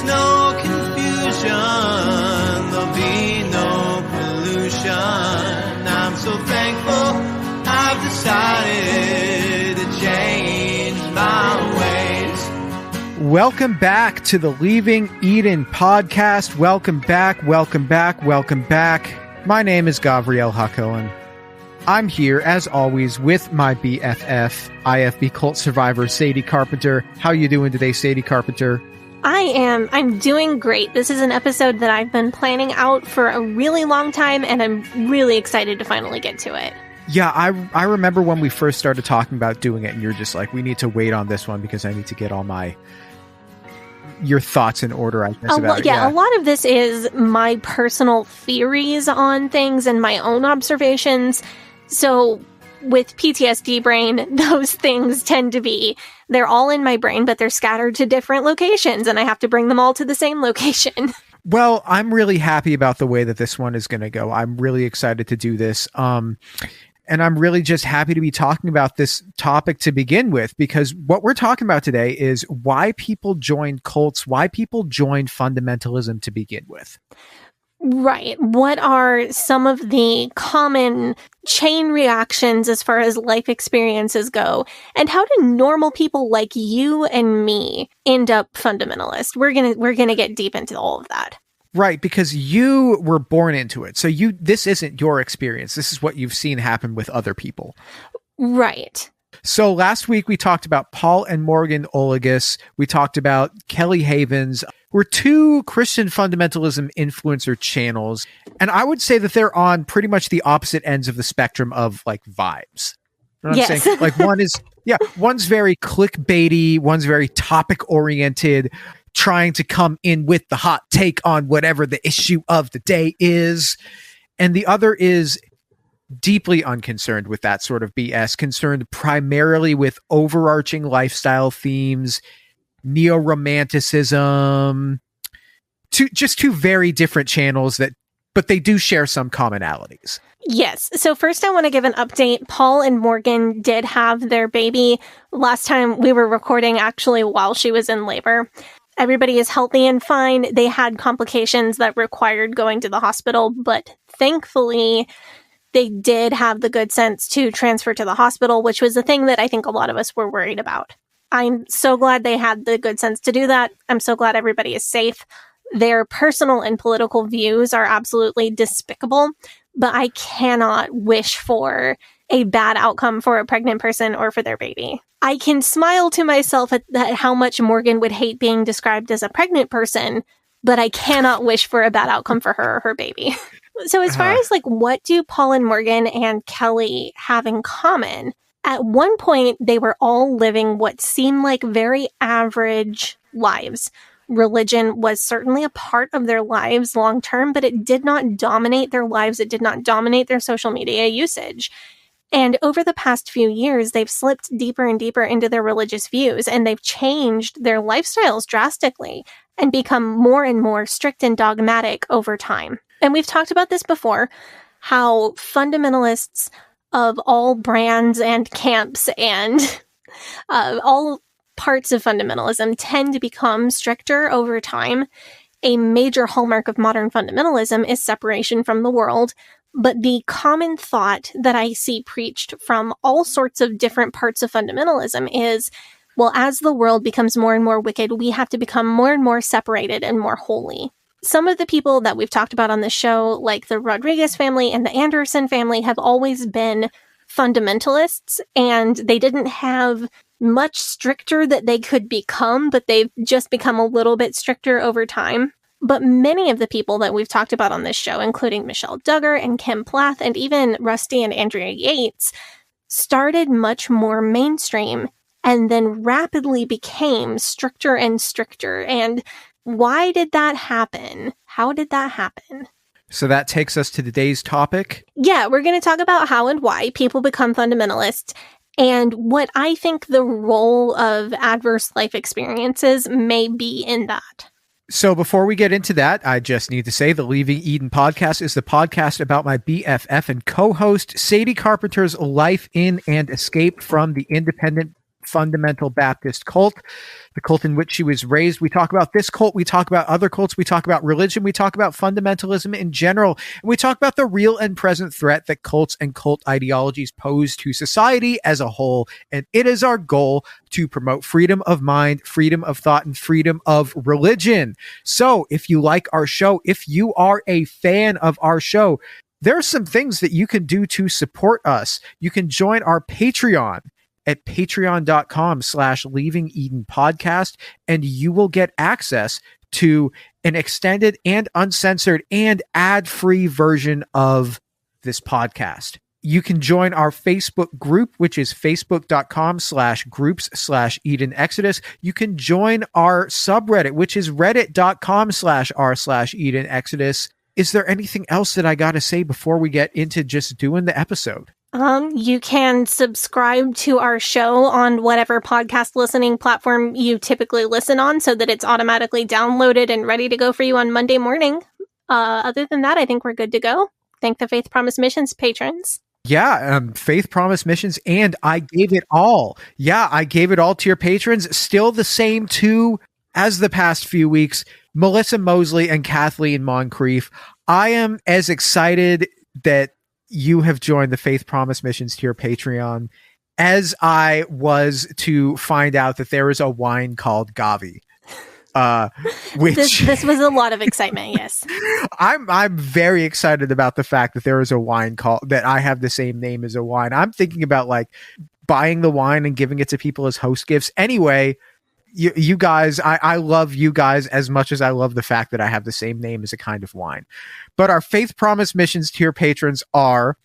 no confusion, there'll be no pollution. I'm so thankful I've decided to change my ways. Welcome back to the Leaving Eden podcast. Welcome back. My name is Gavriel Hakohen. I'm here, as always, with my BFF, IFB cult survivor, Sadie Carpenter. How you doing today, Sadie Carpenter? I'm doing great. This is an episode that I've been planning out for a really long time, and I'm really excited to finally get to it. Yeah, I remember when we first started talking about doing it, and you're just like, we need to wait on this one because I need to get all your thoughts in order, I guess, about it. Yeah, a lot of this is my personal theories on things and my own observations. So with PTSD brain, those things tend to be, they're all in my brain, but they're scattered to different locations, and I have to bring them all to the same location. Well, I'm really happy about the way that this one is going to go. I'm really excited to do this. And I'm really just happy to be talking about this topic to begin with, because what we're talking about today is why people join cults, why people join fundamentalism to begin with. Right. What are some of the common chain reactions as far as life experiences go? And how do normal people like you and me end up fundamentalist? We're gonna get deep into all of that. Right, because you were born into it. So this isn't your experience. This is what you've seen happen with other people. Right. So last week we talked about Paul and Morgan Olagus. We talked about Kelly Havens. We're two Christian fundamentalism influencer channels. And I would say that they're on pretty much the opposite ends of the spectrum of like vibes. You know what I'm saying? Like one's very clickbaity, one's very topic oriented, trying to come in with the hot take on whatever the issue of the day is. And the other is deeply unconcerned with that sort of BS, concerned primarily with overarching lifestyle themes, neo-romanticism, two very different channels but they do share some commonalities. Yes. So first I want to give an update. Paul and Morgan did have their baby. Last time we were recording actually while she was in labor. Everybody is healthy and fine. They had complications that required going to the hospital, but thankfully they did have the good sense to transfer to the hospital, which was the thing that I think a lot of us were worried about. I'm so glad they had the good sense to do that. I'm so glad everybody is safe. Their personal and political views are absolutely despicable, but I cannot wish for a bad outcome for a pregnant person or for their baby. I can smile to myself at how much Morgan would hate being described as a pregnant person, but I cannot wish for a bad outcome for her or her baby. So as far as like, what do Paul and Morgan and Kelly have in common? At one point, they were all living what seemed like very average lives. Religion was certainly a part of their lives long term, but it did not dominate their lives. It did not dominate their social media usage. And over the past few years, they've slipped deeper and deeper into their religious views, and they've changed their lifestyles drastically and become more and more strict and dogmatic over time. And we've talked about this before, how fundamentalists of all brands and camps and all parts of fundamentalism tend to become stricter over time. A major hallmark of modern fundamentalism is separation from the world. But the common thought that I see preached from all sorts of different parts of fundamentalism is, well, as the world becomes more and more wicked, we have to become more and more separated and more holy. Some of the people that we've talked about on the show, like the Rodriguez family and the Anderson family, have always been fundamentalists, and they didn't have much stricter that they could become, but they've just become a little bit stricter over time. But many of the people that we've talked about on this show, including Michelle Duggar and Kim Plath and even Rusty and Andrea Yates, started much more mainstream and then rapidly became stricter and stricter. And why did that happen? How did that happen? So that takes us to today's topic. Yeah, we're going to talk about how and why people become fundamentalists and what I think the role of adverse life experiences may be in that. So before we get into that, I just need to say the Leaving Eden podcast is the podcast about my BFF and co-host Sadie Carpenter's life in and escape from the independent fundamental Baptist cult, the cult in which she was raised. We talk about this cult. We talk about other cults. We talk about religion. We talk about fundamentalism in general. And we talk about the real and present threat that cults and cult ideologies pose to society as a whole. And it is our goal to promote freedom of mind, freedom of thought, and freedom of religion. So if you like our show, if you are a fan of our show, there are some things that you can do to support us. You can join our Patreon at patreon.com/Leaving Eden podcast, and you will get access to an extended and uncensored and ad-free version of this podcast. You can join our Facebook group, which is facebook.com/groups/Eden Exodus. You can join our subreddit, which is reddit.com/r/Eden Exodus. Is there anything else that I got to say before we get into just doing the episode? You can subscribe to our show on whatever podcast listening platform you typically listen on so that it's automatically downloaded and ready to go for you on Monday morning. Other than that, I think we're good to go. Thank the Faith Promise Missions patrons. Yeah, Faith Promise Missions, and I gave it all. Yeah, I gave it all to your patrons. Still the same two as the past few weeks. Melissa Mosley and Kathleen Moncrief. I am as excited that you have joined the Faith Promise Missions to your Patreon as I was to find out that there is a wine called Gavi. Which this was a lot of excitement. Yes, I'm very excited about the fact that there is a wine called that I have the same name as a wine. I'm thinking about like buying the wine and giving it to people as host gifts. Anyway, you guys, I love you guys as much as I love the fact that I have the same name as a kind of wine. But our Faith Promise Missions tier patrons are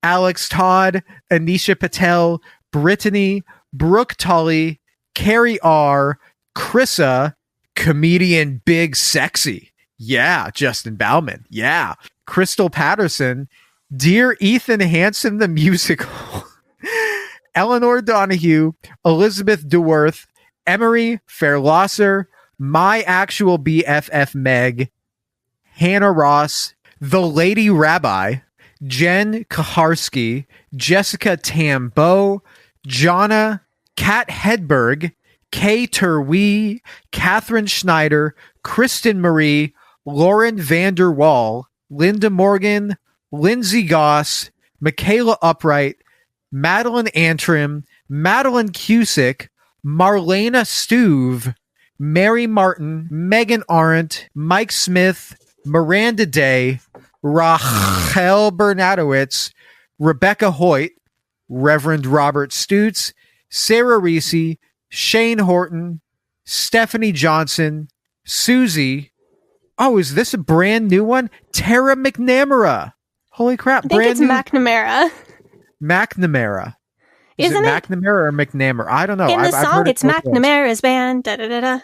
Alex Todd, Anisha Patel, Brittany, Brooke Tully, Carrie R, Chrissa, comedian Big Sexy. Yeah, Justin Bauman. Yeah. Crystal Patterson, Dear Ethan Hansen the Musical, Eleanor Donahue, Elizabeth DeWorth, Emery Fairlosser, My Actual BFF Meg, Hannah Ross, The Lady Rabbi, Jen Kaharski, Jessica Tambo, Jonna, Kat Hedberg, Kay Turwee, Catherine Schneider, Kristen Marie, Lauren Vanderwall, Linda Morgan, Lindsay Goss, Michaela Upright, Madeline Antrim, Madeline Cusick, Marlena Stuve, Mary Martin, Megan Arendt, Mike Smith, Miranda Day, Rachel Bernadowitz, Rebecca Hoyt, Reverend Robert Stutz, Sarah Reese, Shane Horton, Stephanie Johnson, Susie. Oh, is this a brand new one? Tara McNamara. Holy crap. I think it's McNamara. McNamara. Isn't it McNamara or McNamara? I don't know. In the song, it's McNamara's band. Da, da, da, da.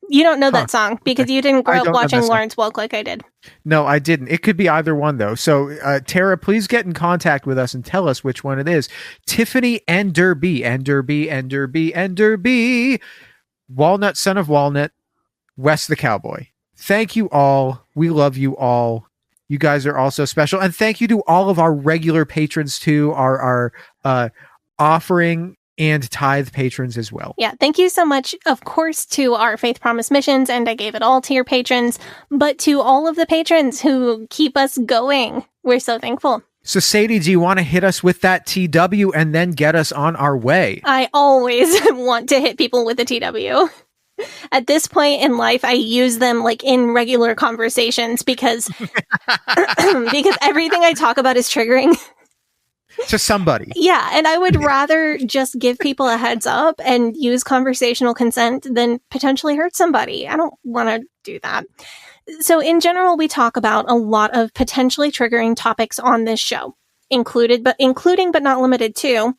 You don't know that song because you didn't grow up watching Lawrence Welk like I did. No, I didn't. It could be either one, though. So, Tara, please get in contact with us and tell us which one it is. Tiffany Enderby, Walnut, son of Walnut, Wes the Cowboy. Thank you all. We love you all. You guys are also special. And thank you to all of our regular patrons, too, our offering and tithe patrons as well. Yeah, thank you so much, of course, to our Faith Promise Missions, and I gave it all to your patrons, but to all of the patrons who keep us going. We're so thankful. So, Sadie, do you want to hit us with that TW and then get us on our way? I always want to hit people with a TW. At this point in life, I use them like in regular conversations because because everything I talk about is triggering. To somebody. Yeah, and I would rather just give people a heads up and use conversational consent than potentially hurt somebody. I don't want to do that. So in general, we talk about a lot of potentially triggering topics on this show, including but not limited to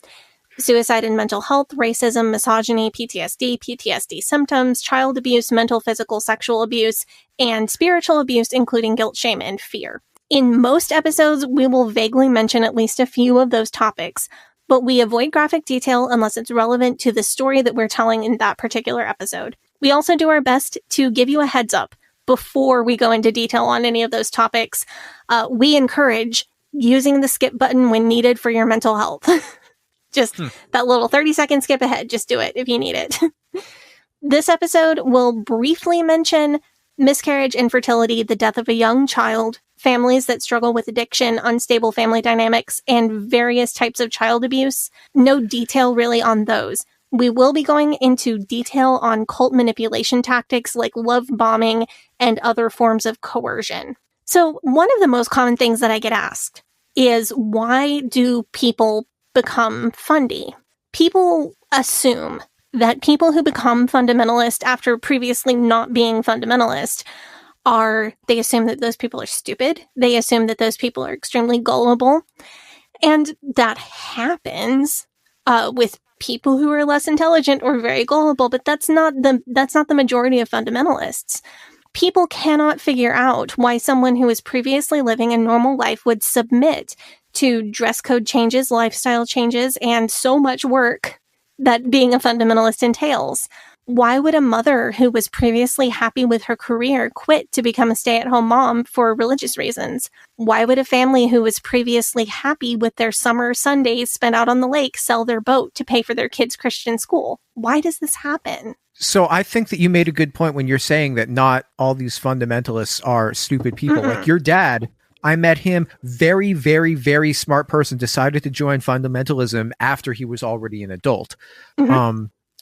suicide and mental health, racism, misogyny, PTSD symptoms, child abuse, mental, physical, sexual abuse, and spiritual abuse, including guilt, shame, and fear. In most episodes, we will vaguely mention at least a few of those topics, but we avoid graphic detail unless it's relevant to the story that we're telling in that particular episode. We also do our best to give you a heads up before we go into detail on any of those topics. We encourage using the skip button when needed for your mental health. Just that little 30-second skip ahead. Just do it if you need it. This episode will briefly mention miscarriage, infertility, the death of a young child, families that struggle with addiction, unstable family dynamics, and various types of child abuse. No detail really on those. We will be going into detail on cult manipulation tactics like love bombing and other forms of coercion. So one of the most common things that I get asked is, why do people become Fundie? People assume that people who become fundamentalist after previously not being fundamentalist they assume that those people are stupid. They assume that those people are extremely gullible. And that happens with people who are less intelligent or very gullible, but that's not the majority of fundamentalists. People cannot figure out why someone who is previously living a normal life would submit to dress code changes, lifestyle changes, and so much work that being a fundamentalist entails. Why would a mother who was previously happy with her career quit to become a stay-at-home mom for religious reasons? Why would a family who was previously happy with their summer Sundays spent out on the lake sell their boat to pay for their kids' Christian school? Why does this happen? So I think that you made a good point when you're saying that not all these fundamentalists are stupid people. Like your dad, I met him, very, very, very smart person, decided to join fundamentalism after he was already an adult.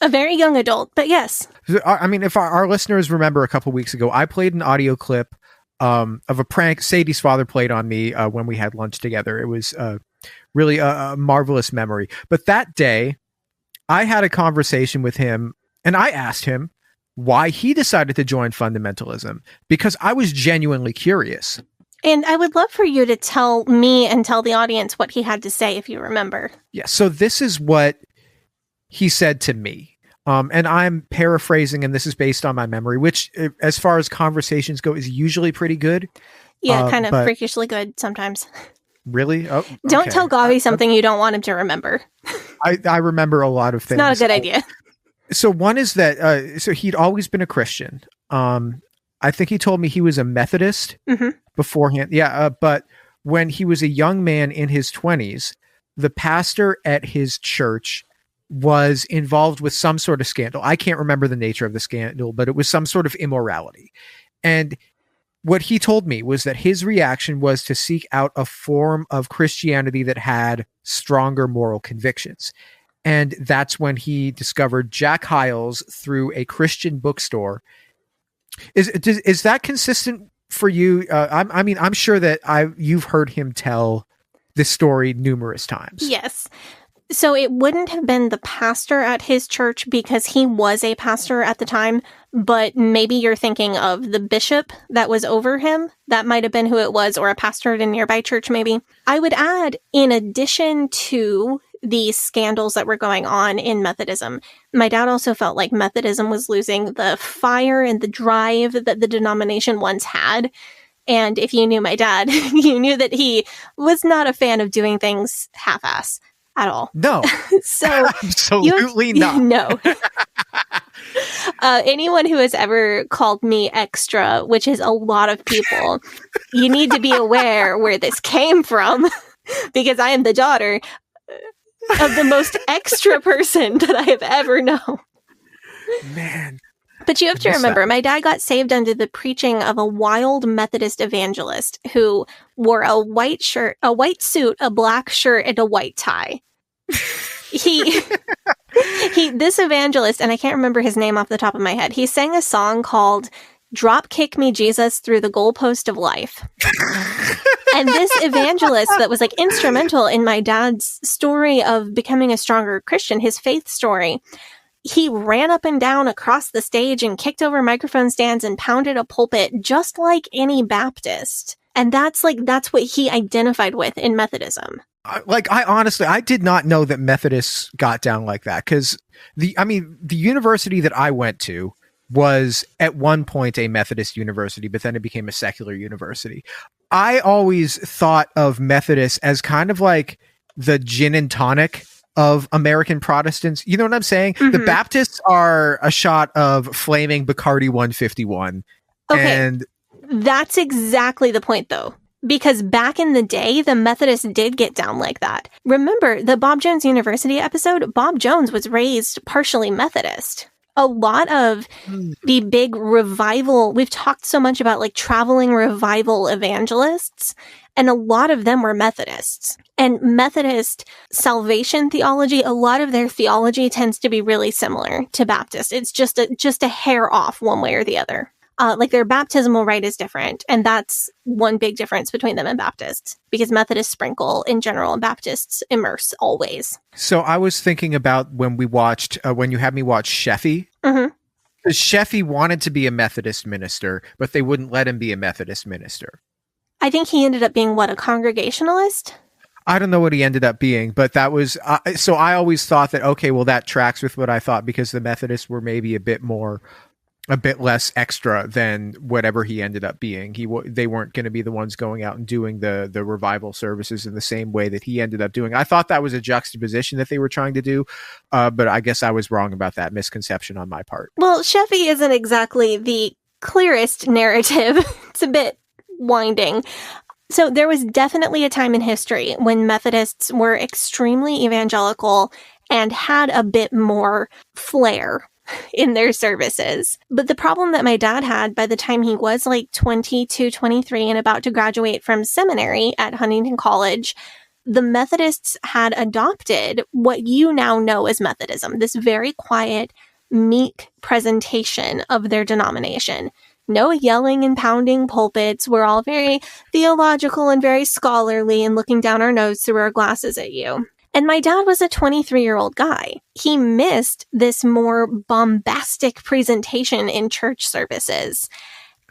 A very young adult, but yes. I mean, if our listeners remember a couple weeks ago, I played an audio clip of a prank Sadie's father played on me when we had lunch together. It was really a marvelous memory. But that day, I had a conversation with him, and I asked him why he decided to join fundamentalism, because I was genuinely curious. And I would love for you to tell me and tell the audience what he had to say, if you remember. Yeah, so this is what he said to me. And I'm paraphrasing, and this is based on my memory, which, as far as conversations go, is usually pretty good. Yeah, kind of freakishly good sometimes. Really? Oh, okay. Don't tell Gavi something you don't want him to remember. I remember a lot of things. It's not a good idea. So one is that, so he'd always been a Christian. I think he told me he was a Methodist beforehand. Yeah, but when he was a young man in his 20s, the pastor at his church was involved with some sort of scandal. I can't remember the nature of the scandal, but it was some sort of immorality. And what he told me was that his reaction was to seek out a form of Christianity that had stronger moral convictions. And that's when he discovered Jack Hyles through a Christian bookstore. Is that consistent for you? I mean, I'm sure that you've heard him tell this story numerous times. Yes. So it wouldn't have been the pastor at his church because he was a pastor at the time, but maybe you're thinking of the bishop that was over him. That might have been who it was, or a pastor at a nearby church, maybe. I would add, in addition to the scandals that were going on in Methodism, my dad also felt like Methodism was losing the fire and the drive that the denomination once had. And if you knew my dad, you knew that he was not a fan of doing things half-ass at all. No. So absolutely not. No. Anyone who has ever called me extra, which is a lot of people, you need to be aware where this came from, because I am the daughter of the most extra person that I have ever known. Man. But you have to remember, my dad got saved under the preaching of a wild Methodist evangelist who wore a white shirt, a white suit, a black shirt, and a white tie. This evangelist, and I can't remember his name off the top of my head, he sang a song called "Drop Kick Me Jesus Through the Goalpost of Life." And this evangelist that was like instrumental in my dad's story of becoming a stronger Christian, his faith story, he ran up and down across the stage and kicked over microphone stands and pounded a pulpit just like any Baptist. And that's what he identified with in Methodism. I honestly, I did not know that Methodists got down like that, because the university that I went to was at one point a Methodist university, but then it became a secular university. I always thought of Methodists as kind of like the gin and tonic of American Protestants. You know what I'm saying? Mm-hmm. The Baptists are a shot of flaming Bacardi 151. Okay. And that's exactly the point, though. Because back in the day, the Methodists did get down like that. Remember the Bob Jones University episode? Bob Jones was raised partially Methodist. A lot of the big revival, we've talked so much about like traveling revival evangelists, and a lot of them were Methodists. And Methodist salvation theology, a lot of their theology tends to be really similar to Baptist. It's just a hair off one way or the other. Like their baptismal rite is different. And that's one big difference between them and Baptists, because Methodists sprinkle in general and Baptists immerse always. So I was thinking about when we watched, when you had me watch Sheffy. Mm-hmm. Because Sheffy wanted to be a Methodist minister, but they wouldn't let him be a Methodist minister. I think he ended up being, what, a Congregationalist? I don't know what he ended up being, but that was, so I always thought that, okay, well, that tracks with what I thought, because the Methodists were maybe a bit less extra than whatever he ended up being. They weren't going to be the ones going out and doing the revival services in the same way that he ended up doing. I thought that was a juxtaposition that they were trying to do, but I guess I was wrong about that misconception on my part. Well, Sheffy isn't exactly the clearest narrative. It's a bit winding. So there was definitely a time in history when Methodists were extremely evangelical and had a bit more flair in their services. But the problem that my dad had by the time he was like 22, 23 and about to graduate from seminary at Huntington College, the Methodists had adopted what you now know as Methodism, this very quiet, meek presentation of their denomination. No yelling and pounding pulpits. We're all very theological and very scholarly and looking down our nose through our glasses at you. And my dad was a 23-year-old guy. He missed this more bombastic presentation in church services.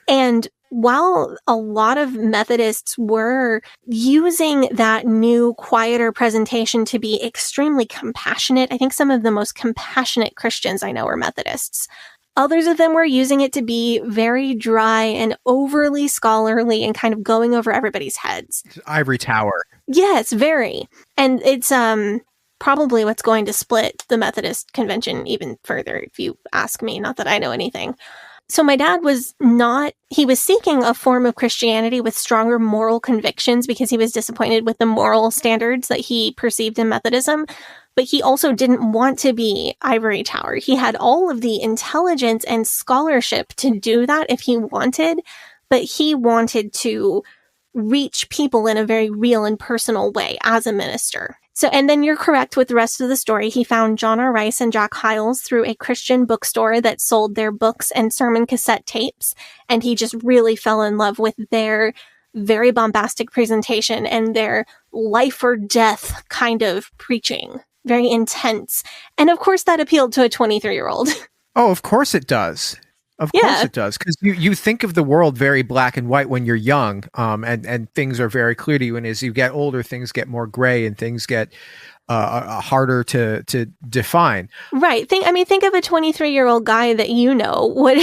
And while a lot of Methodists were using that new, quieter presentation to be extremely compassionate, I think some of the most compassionate Christians I know are Methodists. Others of them were using it to be very dry and overly scholarly and kind of going over everybody's heads. Ivory tower. Yes, very. And it's probably what's going to split the Methodist convention even further, if you ask me. Not that I know anything. So my dad was seeking a form of Christianity with stronger moral convictions because he was disappointed with the moral standards that he perceived in Methodism. But he also didn't want to be ivory tower. He had all of the intelligence and scholarship to do that if he wanted, but he wanted to reach people in a very real and personal way as a minister. So, and then you're correct with the rest of the story. He found John R. Rice and Jack Hyles through a Christian bookstore that sold their books and sermon cassette tapes. And he just really fell in love with their very bombastic presentation and their life or death kind of preaching. Very intense. And of course that appealed to a 23-year-old. Oh, of course it does. Of course it does. Because you think of the world very black and white when you're young, and things are very clear to you. And as you get older, things get more gray and things get harder to define. Right. Think of a 23-year-old guy that you know would...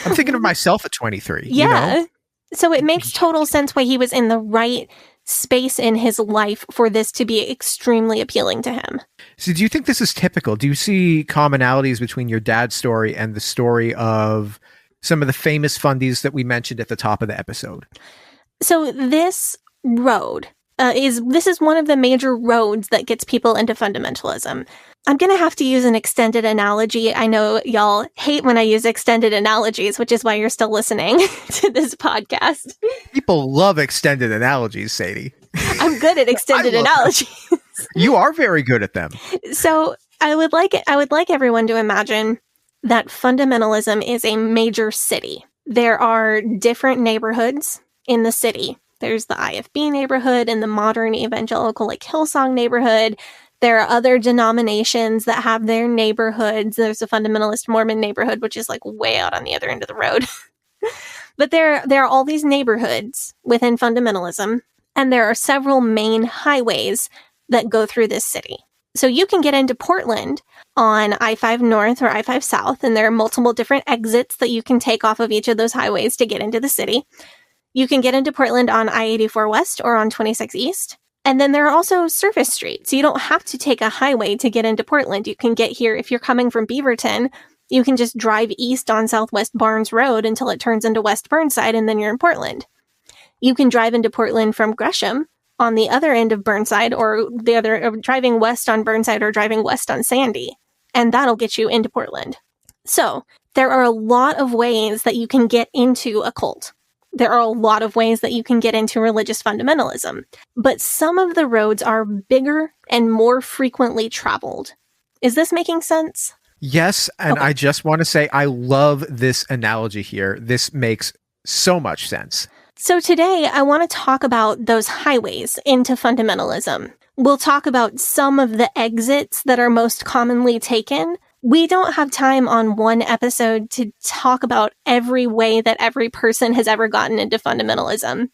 I'm thinking of myself at 23. Yeah. You know? So it makes total sense why he was in the right space in his life for this to be extremely appealing to him. So do you think this is typical? Do you see commonalities between your dad's story and the story of some of the famous fundies that we mentioned at the top of the episode? So this road is one of the major roads that gets people into fundamentalism. I'm going to have to use an extended analogy. I know y'all hate when I use extended analogies, which is why you're still listening to this podcast. People love extended analogies, Sadie. I'm good at extended analogies. You are very good at them. So I would like everyone to imagine that fundamentalism is a major city. There are different neighborhoods in the city. There's the IFB neighborhood and the modern evangelical like Hillsong neighborhood. There are other denominations that have their neighborhoods. There's a fundamentalist Mormon neighborhood, which is like way out on the other end of the road. But there are all these neighborhoods within fundamentalism, and there are several main highways that go through this city. So you can get into Portland on I-5 North or I-5 South, and there are multiple different exits that you can take off of each of those highways to get into the city. You can get into Portland on I-84 West or on 26 East. And then there are also surface streets. You don't have to take a highway to get into Portland. You can get here, if you're coming from Beaverton, you can just drive east on Southwest Barnes Road until it turns into West Burnside, and then you're in Portland. You can drive into Portland from Gresham on the other end of Burnside, or the other, driving west on Burnside or driving west on Sandy, and that'll get you into Portland. So there are a lot of ways that you can get into a cult. There are a lot of ways that you can get into religious fundamentalism, but some of the roads are bigger and more frequently traveled. Is this making sense? Yes, and okay. I just want to say I love this analogy here. This makes so much sense. So today, I want to talk about those highways into fundamentalism. We'll talk about some of the exits that are most commonly taken. We don't have time on one episode to talk about every way that every person has ever gotten into fundamentalism,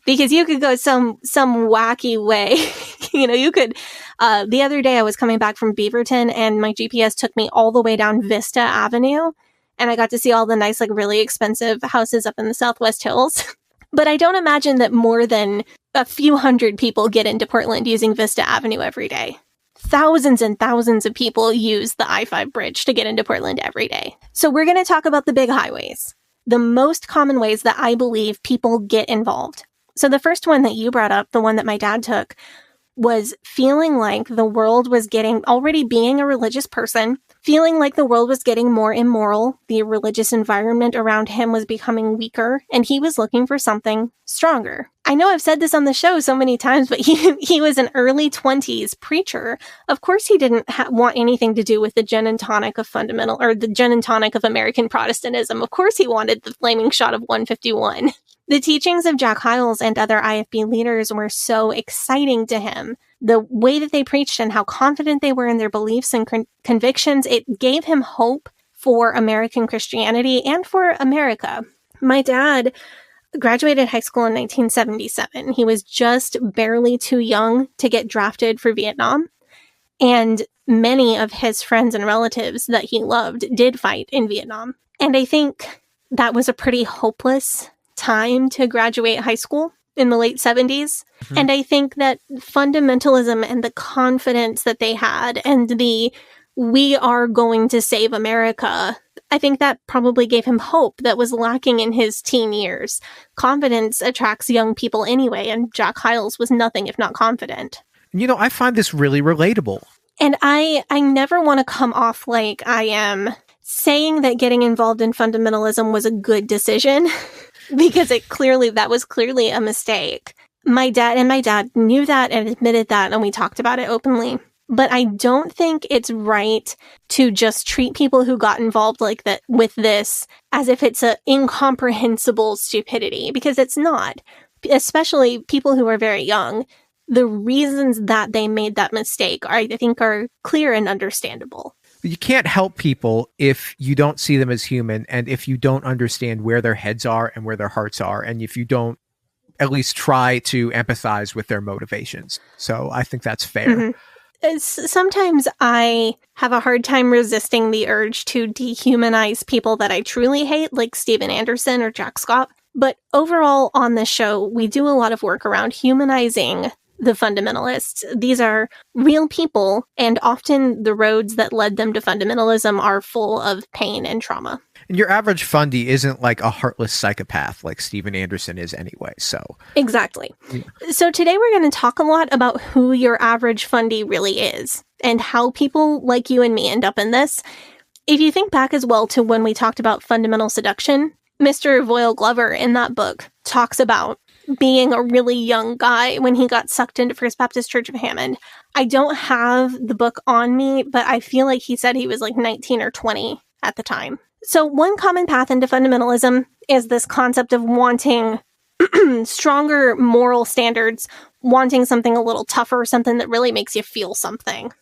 because you could go some wacky way. You could, the other day I was coming back from Beaverton and my GPS took me all the way down Vista Avenue, and I got to see all the nice, like really expensive houses up in the Southwest Hills. But I don't imagine that more than a few hundred people get into Portland using Vista Avenue every day. Thousands and thousands of people use the I-5 bridge to get into Portland every day. So we're going to talk about the big highways, the most common ways that I believe people get involved. So the first one that you brought up, the one that my dad took, was feeling like the world was already being a religious person, feeling like the world was getting more immoral, the religious environment around him was becoming weaker, and he was looking for something stronger. I know I've said this on the show so many times, but he was an early 20s preacher. Of course, he didn't want anything to do with the gin and tonic of the gin and tonic of American Protestantism. Of course, he wanted the flaming shot of 151. The teachings of Jack Hyles and other IFB leaders were so exciting to him. The way that they preached and how confident they were in their beliefs and convictions, it gave him hope for American Christianity and for America. My dad graduated high school in 1977. He was just barely too young to get drafted for Vietnam. And many of his friends and relatives that he loved did fight in Vietnam. And I think that was a pretty hopeless time to graduate high school in the late 70s. Mm-hmm. And I think that fundamentalism and the confidence that they had and we are going to save America, I think that probably gave him hope that was lacking in his teen years. Confidence attracts young people anyway, and Jack Hyles was nothing if not confident. I find this really relatable. And I never want to come off like I am saying that getting involved in fundamentalism was a good decision. Because that was clearly a mistake. My dad knew that and admitted that, and we talked about it openly. But I don't think it's right to just treat people who got involved like that with this as if it's an incomprehensible stupidity, because it's not. Especially people who are very young. The reasons that they made that mistake I think are clear and understandable. You can't help people if you don't see them as human, and if you don't understand where their heads are and where their hearts are, and if you don't at least try to empathize with their motivations. So I think that's fair. Mm-hmm. Sometimes I have a hard time resisting the urge to dehumanize people that I truly hate, like Steven Anderson or Jack Scott. But overall on this show, we do a lot of work around humanizing the fundamentalists. These are real people, and often the roads that led them to fundamentalism are full of pain and trauma. And your average Fundie isn't like a heartless psychopath like Steven Anderson is anyway, so. Exactly. Yeah. So today we're going to talk a lot about who your average Fundie really is, and how people like you and me end up in this. If you think back as well to when we talked about fundamental seduction, Mr. Voyle Glover in that book talks about being a really young guy when he got sucked into First Baptist Church of Hammond. I don't have the book on me, but I feel like he said he was like 19 or 20 at the time. So one common path into fundamentalism is this concept of wanting stronger moral standards, wanting something a little tougher, something that really makes you feel something.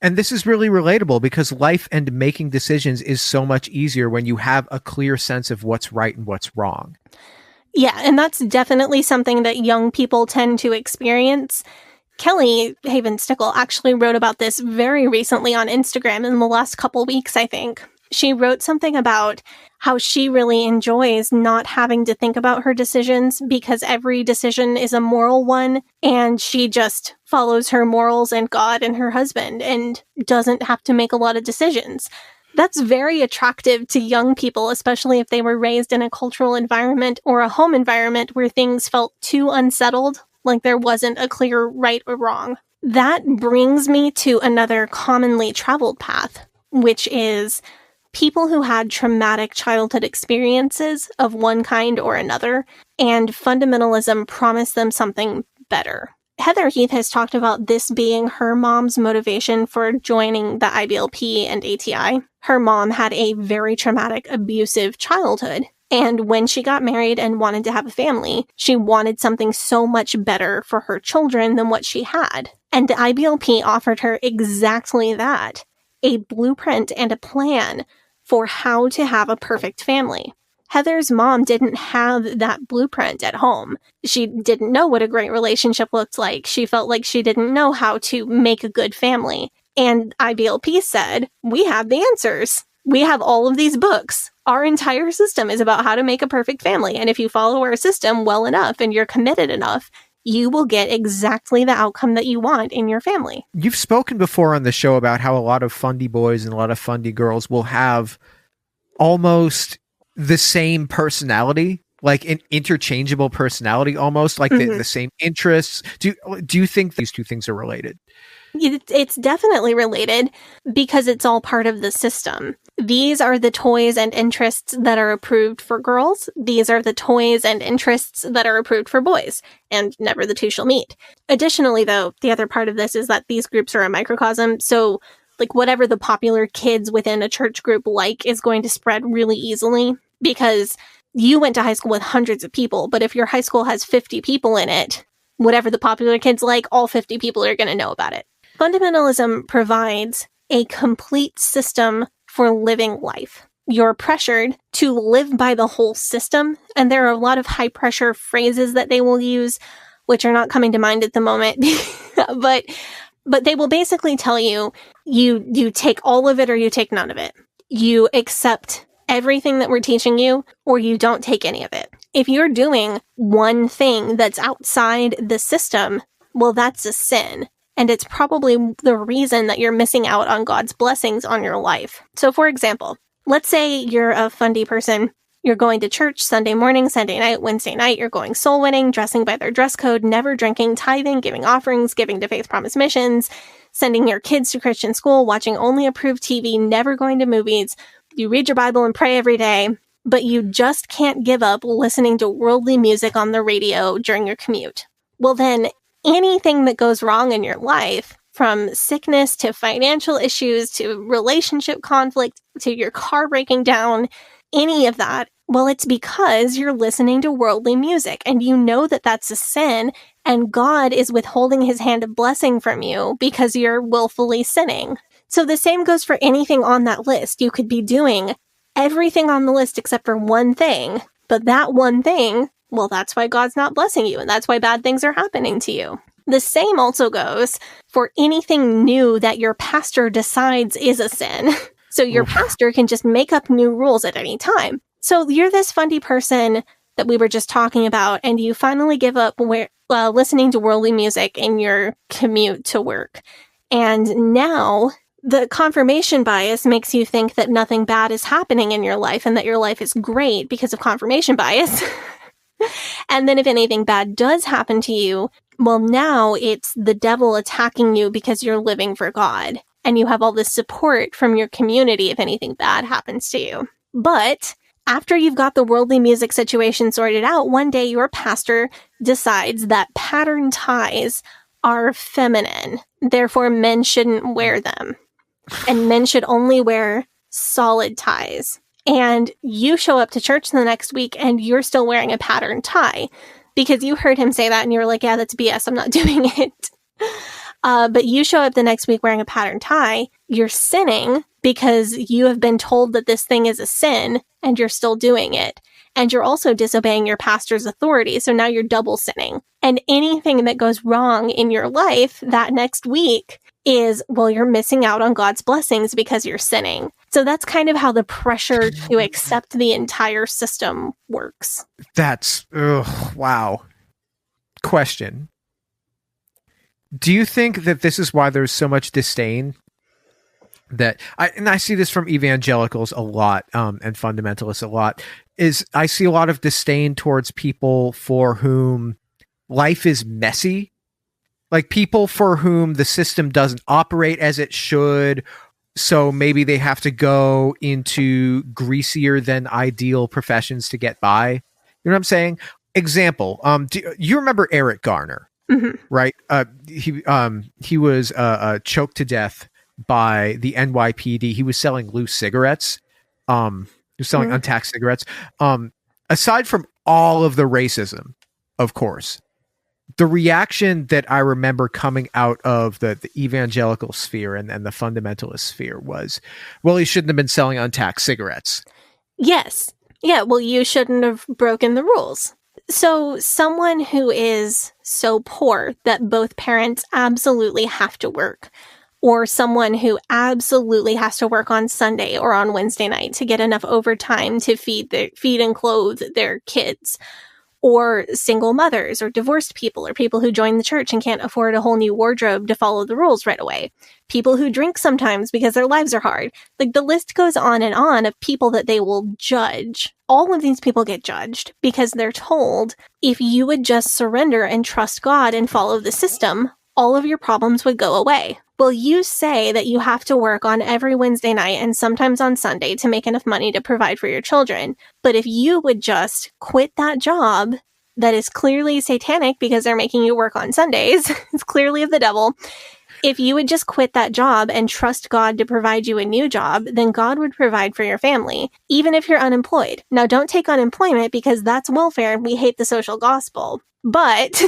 And this is really relatable because life and making decisions is so much easier when you have a clear sense of what's right and what's wrong. Yeah, and that's definitely something that young people tend to experience. Kelly Haven-Stickle actually wrote about this very recently on Instagram in the last couple weeks, I think. She wrote something about how she really enjoys not having to think about her decisions because every decision is a moral one, and she just follows her morals and God and her husband and doesn't have to make a lot of decisions. That's very attractive to young people, especially if they were raised in a cultural environment or a home environment where things felt too unsettled, like there wasn't a clear right or wrong. That brings me to another commonly traveled path, which is people who had traumatic childhood experiences of one kind or another, and fundamentalism promised them something better. Heather Heath has talked about this being her mom's motivation for joining the IBLP and ATI. Her mom had a very traumatic, abusive childhood. And when she got married and wanted to have a family, she wanted something so much better for her children than what she had. And the IBLP offered her exactly that, a blueprint and a plan for how to have a perfect family. Heather's mom didn't have that blueprint at home. She didn't know what a great relationship looked like. She felt like she didn't know how to make a good family. And IBLP said, we have the answers. We have all of these books. Our entire system is about how to make a perfect family. And if you follow our system well enough and you're committed enough, you will get exactly the outcome that you want in your family. You've spoken before on the show about how a lot of Fundie boys and a lot of Fundie girls will have almost the same personality, like an interchangeable personality, almost like the same interests. Do you think these two things are related? It's definitely related because it's all part of the system. These are the toys and interests that are approved for girls. These are the toys and interests that are approved for boys, and never the two shall meet. Additionally, though, the other part of this is that these groups are a microcosm, so like whatever the popular kids within a church group like is going to spread really easily, because you went to high school with hundreds of people, but if your high school has 50 people in it, whatever the popular kids like, all 50 people are going to know about it. Fundamentalism provides a complete system for living life. You're pressured to live by the whole system, and there are a lot of high-pressure phrases that they will use, which are not coming to mind at the moment, but they will basically tell you, you take all of it or you take none of it. You accept everything that we're teaching you, or you don't take any of it. If you're doing one thing that's outside the system, well, that's a sin. And it's probably the reason that you're missing out on God's blessings on your life. So for example, let's say you're a Fundie person. You're going to church Sunday morning, Sunday night, Wednesday night. You're going soul winning, dressing by their dress code, never drinking, tithing, giving offerings, giving to Faith Promise Missions, sending your kids to Christian school, watching only approved TV, never going to movies. You read your Bible and pray every day, but you just can't give up listening to worldly music on the radio during your commute. Well, then anything that goes wrong in your life, from sickness to financial issues to relationship conflict to your car breaking down, any of that, well, it's because you're listening to worldly music and you know that that's a sin and God is withholding his hand of blessing from you because you're willfully sinning. So the same goes for anything on that list. You could be doing everything on the list except for one thing, but that one thing, well, that's why God's not blessing you, and that's why bad things are happening to you. The same also goes for anything new that your pastor decides is a sin. So your pastor can just make up new rules at any time. So you're this Fundie person that we were just talking about, and you finally give up listening to worldly music in your commute to work. And now the confirmation bias makes you think that nothing bad is happening in your life and that your life is great because of confirmation bias. And then if anything bad does happen to you, well, now it's the devil attacking you because you're living for God. And you have all this support from your community if anything bad happens to you. But after you've got the worldly music situation sorted out, one day your pastor decides that pattern ties are feminine. Therefore, men shouldn't wear them. And men should only wear solid ties. And you show up to church the next week and you're still wearing a pattern tie because you heard him say that and you were like, yeah, that's BS. I'm not doing it. But you show up the next week wearing a pattern tie. You're sinning because you have been told that this thing is a sin and you're still doing it. And you're also disobeying your pastor's authority. So now you're double sinning. And anything that goes wrong in your life that next week is, well, you're missing out on God's blessings because you're sinning. So that's kind of how the pressure to accept the entire system works. That's, wow. Question. Do you think that this is why there's so much disdain that I see this from evangelicals a lot, and fundamentalists a lot, is I see a lot of disdain towards people for whom life is messy, like people for whom the system doesn't operate as it should. So maybe they have to go into greasier than ideal professions to get by. You know what I'm saying? Example, do you remember Eric Garner? Mm-hmm. Right? He was choked to death by the NYPD. He was selling loose cigarettes. He was selling untaxed cigarettes. Aside from all of the racism, of course, the reaction that I remember coming out of the evangelical sphere and the fundamentalist sphere was, well, he shouldn't have been selling untaxed cigarettes. Yes. Yeah, well, you shouldn't have broken the rules. So someone who is so poor that both parents absolutely have to work, or someone who absolutely has to work on Sunday or on Wednesday night to get enough overtime to feed and clothe their kids, or single mothers or divorced people or people who join the church and can't afford a whole new wardrobe to follow the rules right away. People who drink sometimes because their lives are hard. Like, the list goes on of people that they will judge. All of these people get judged because they're told, if you would just surrender and trust God and follow the system, all of your problems would go away. Well, you say that you have to work on every Wednesday night and sometimes on Sunday to make enough money to provide for your children. But if you would just quit that job that is clearly satanic because they're making you work on Sundays, it's clearly of the devil. If you would just quit that job and trust God to provide you a new job, then God would provide for your family, even if you're unemployed. Now, don't take unemployment because that's welfare and we hate the social gospel. But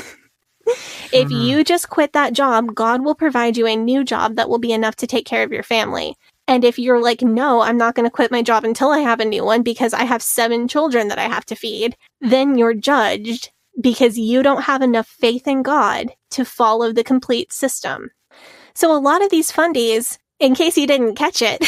if you just quit that job, God will provide you a new job that will be enough to take care of your family. And if you're like, no, I'm not going to quit my job until I have a new one because I have 7 children that I have to feed, then you're judged because you don't have enough faith in God to follow the complete system. So a lot of these fundies, in case you didn't catch it,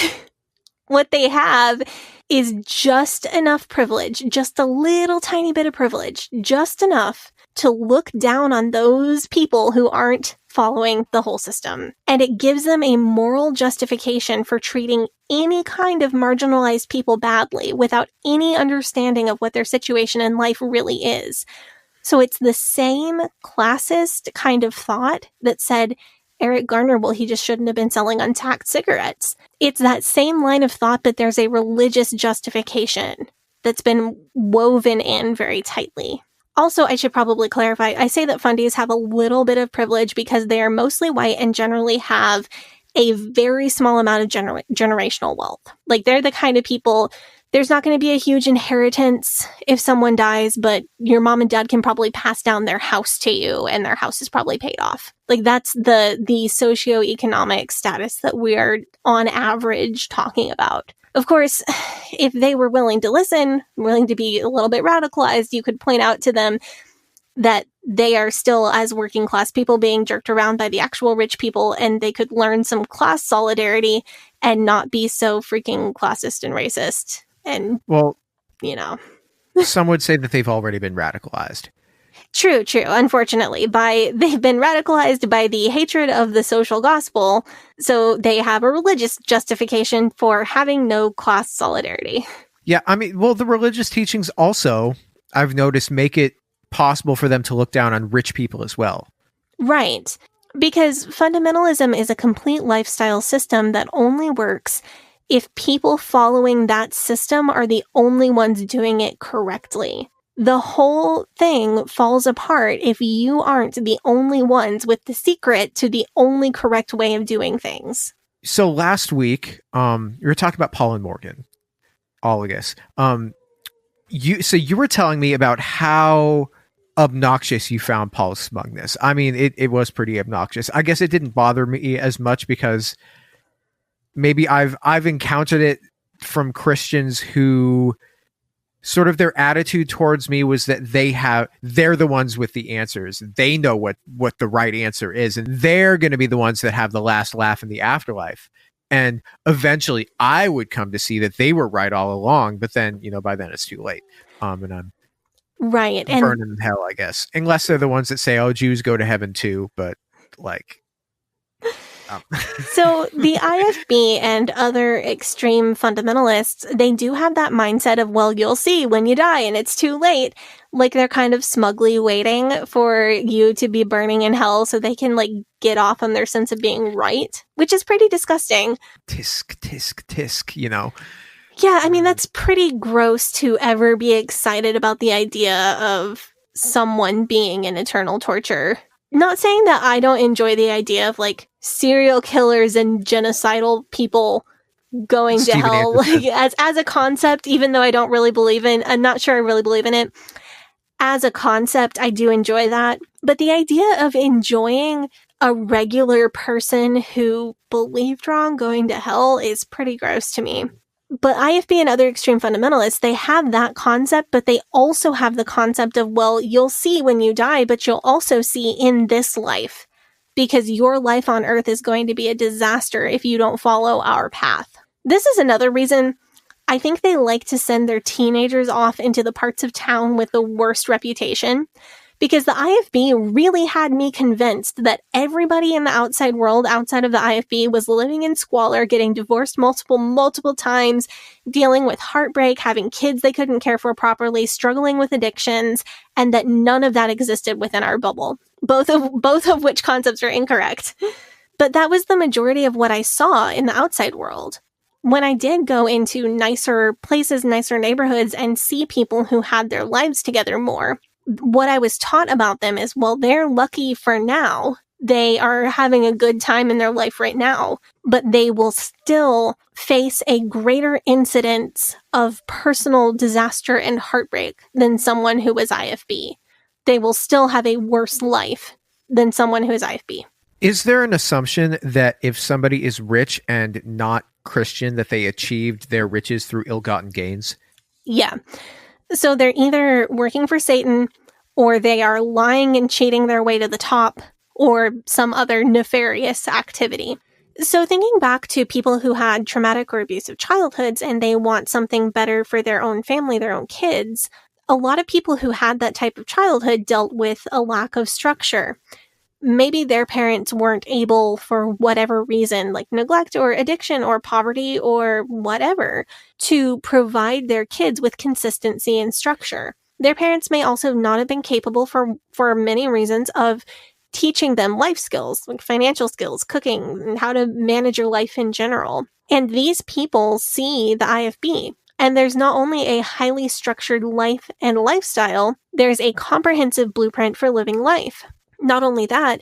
what they have is just enough privilege, just a little tiny bit of privilege, just enough to look down on those people who aren't following the whole system. And it gives them a moral justification for treating any kind of marginalized people badly without any understanding of what their situation in life really is. So it's the same classist kind of thought that said, Eric Garner, well, he just shouldn't have been selling untaxed cigarettes. It's that same line of thought, but there's a religious justification that's been woven in very tightly. Also, I should probably clarify, I say that fundies have a little bit of privilege because they are mostly white and generally have a very small amount of generational wealth. Like, they're the kind of people, there's not going to be a huge inheritance if someone dies, but your mom and dad can probably pass down their house to you and their house is probably paid off. Like, that's the socioeconomic status that we're on average talking about. Of course, if they were willing to listen, willing to be a little bit radicalized, you could point out to them that they are still, as working class people, being jerked around by the actual rich people, and they could learn some class solidarity and not be so freaking classist and racist. And, well, you know, some would say that they've already been radicalized. True. Unfortunately, they've been radicalized by the hatred of the social gospel, so they have a religious justification for having no class solidarity. Yeah, I mean, well, the religious teachings also, I've noticed, make it possible for them to look down on rich people as well. Right. Because fundamentalism is a complete lifestyle system that only works if people following that system are the only ones doing it correctly. The whole thing falls apart if you aren't the only ones with the secret to the only correct way of doing things. So last week, you were talking about Paul and Morgan, Olagus. You were telling me about how obnoxious you found Paul's smugness. I mean, it was pretty obnoxious. I guess it didn't bother me as much because maybe I've encountered it from Christians who sort of their attitude towards me was that they're the ones with the answers. They know what the right answer is, and they're going to be the ones that have the last laugh in the afterlife. And eventually I would come to see that they were right all along, but then, by then it's too late. And I'm right. burning in hell, I guess. Unless they're the ones that say, oh, Jews go to heaven too, but like, So the IFB and other extreme fundamentalists, they do have that mindset of, well, you'll see when you die and it's too late. Like they're kind of smugly waiting for you to be burning in hell so they can like get off on their sense of being right, which is pretty disgusting. Tisk, tisk, tisk, you know. Yeah, I mean, that's pretty gross to ever be excited about the idea of someone being in eternal torture. Not saying that I don't enjoy the idea of like serial killers and genocidal people going to Steven hell like, as a concept, even though I don't really believe in, I'm not sure I really believe in it. As a concept, I do enjoy that. But the idea of enjoying a regular person who believed wrong going to hell is pretty gross to me. But IFB and other extreme fundamentalists, they have that concept, but they also have the concept of, well, you'll see when you die, but you'll also see in this life, because your life on Earth is going to be a disaster if you don't follow our path. This is another reason I think they like to send their teenagers off into the parts of town with the worst reputation, because the IFB really had me convinced that everybody in the outside world outside of the IFB was living in squalor, getting divorced multiple times, dealing with heartbreak, having kids they couldn't care for properly, struggling with addictions, and that none of that existed within our bubble. Both of which concepts are incorrect. But that was the majority of what I saw in the outside world. When I did go into nicer places, nicer neighborhoods, and see people who had their lives together more, what I was taught about them is, well, they're lucky for now. They are having a good time in their life right now, but they will still face a greater incidence of personal disaster and heartbreak than someone who was IFB. They will still have a worse life than someone who is IFB. Is there an assumption that if somebody is rich and not Christian, that they achieved their riches through ill-gotten gains? Yeah. So they're either working for Satan, or they are lying and cheating their way to the top, or some other nefarious activity. So thinking back to people who had traumatic or abusive childhoods and they want something better for their own family, their own kids, a lot of people who had that type of childhood dealt with a lack of structure. Maybe their parents weren't able, for whatever reason, like neglect or addiction or poverty or whatever, to provide their kids with consistency and structure. Their parents may also not have been capable, for many reasons, of teaching them life skills, like financial skills, cooking, and how to manage your life in general. And these people see the IFB. And there's not only a highly structured life and lifestyle, there's a comprehensive blueprint for living life. Not only that,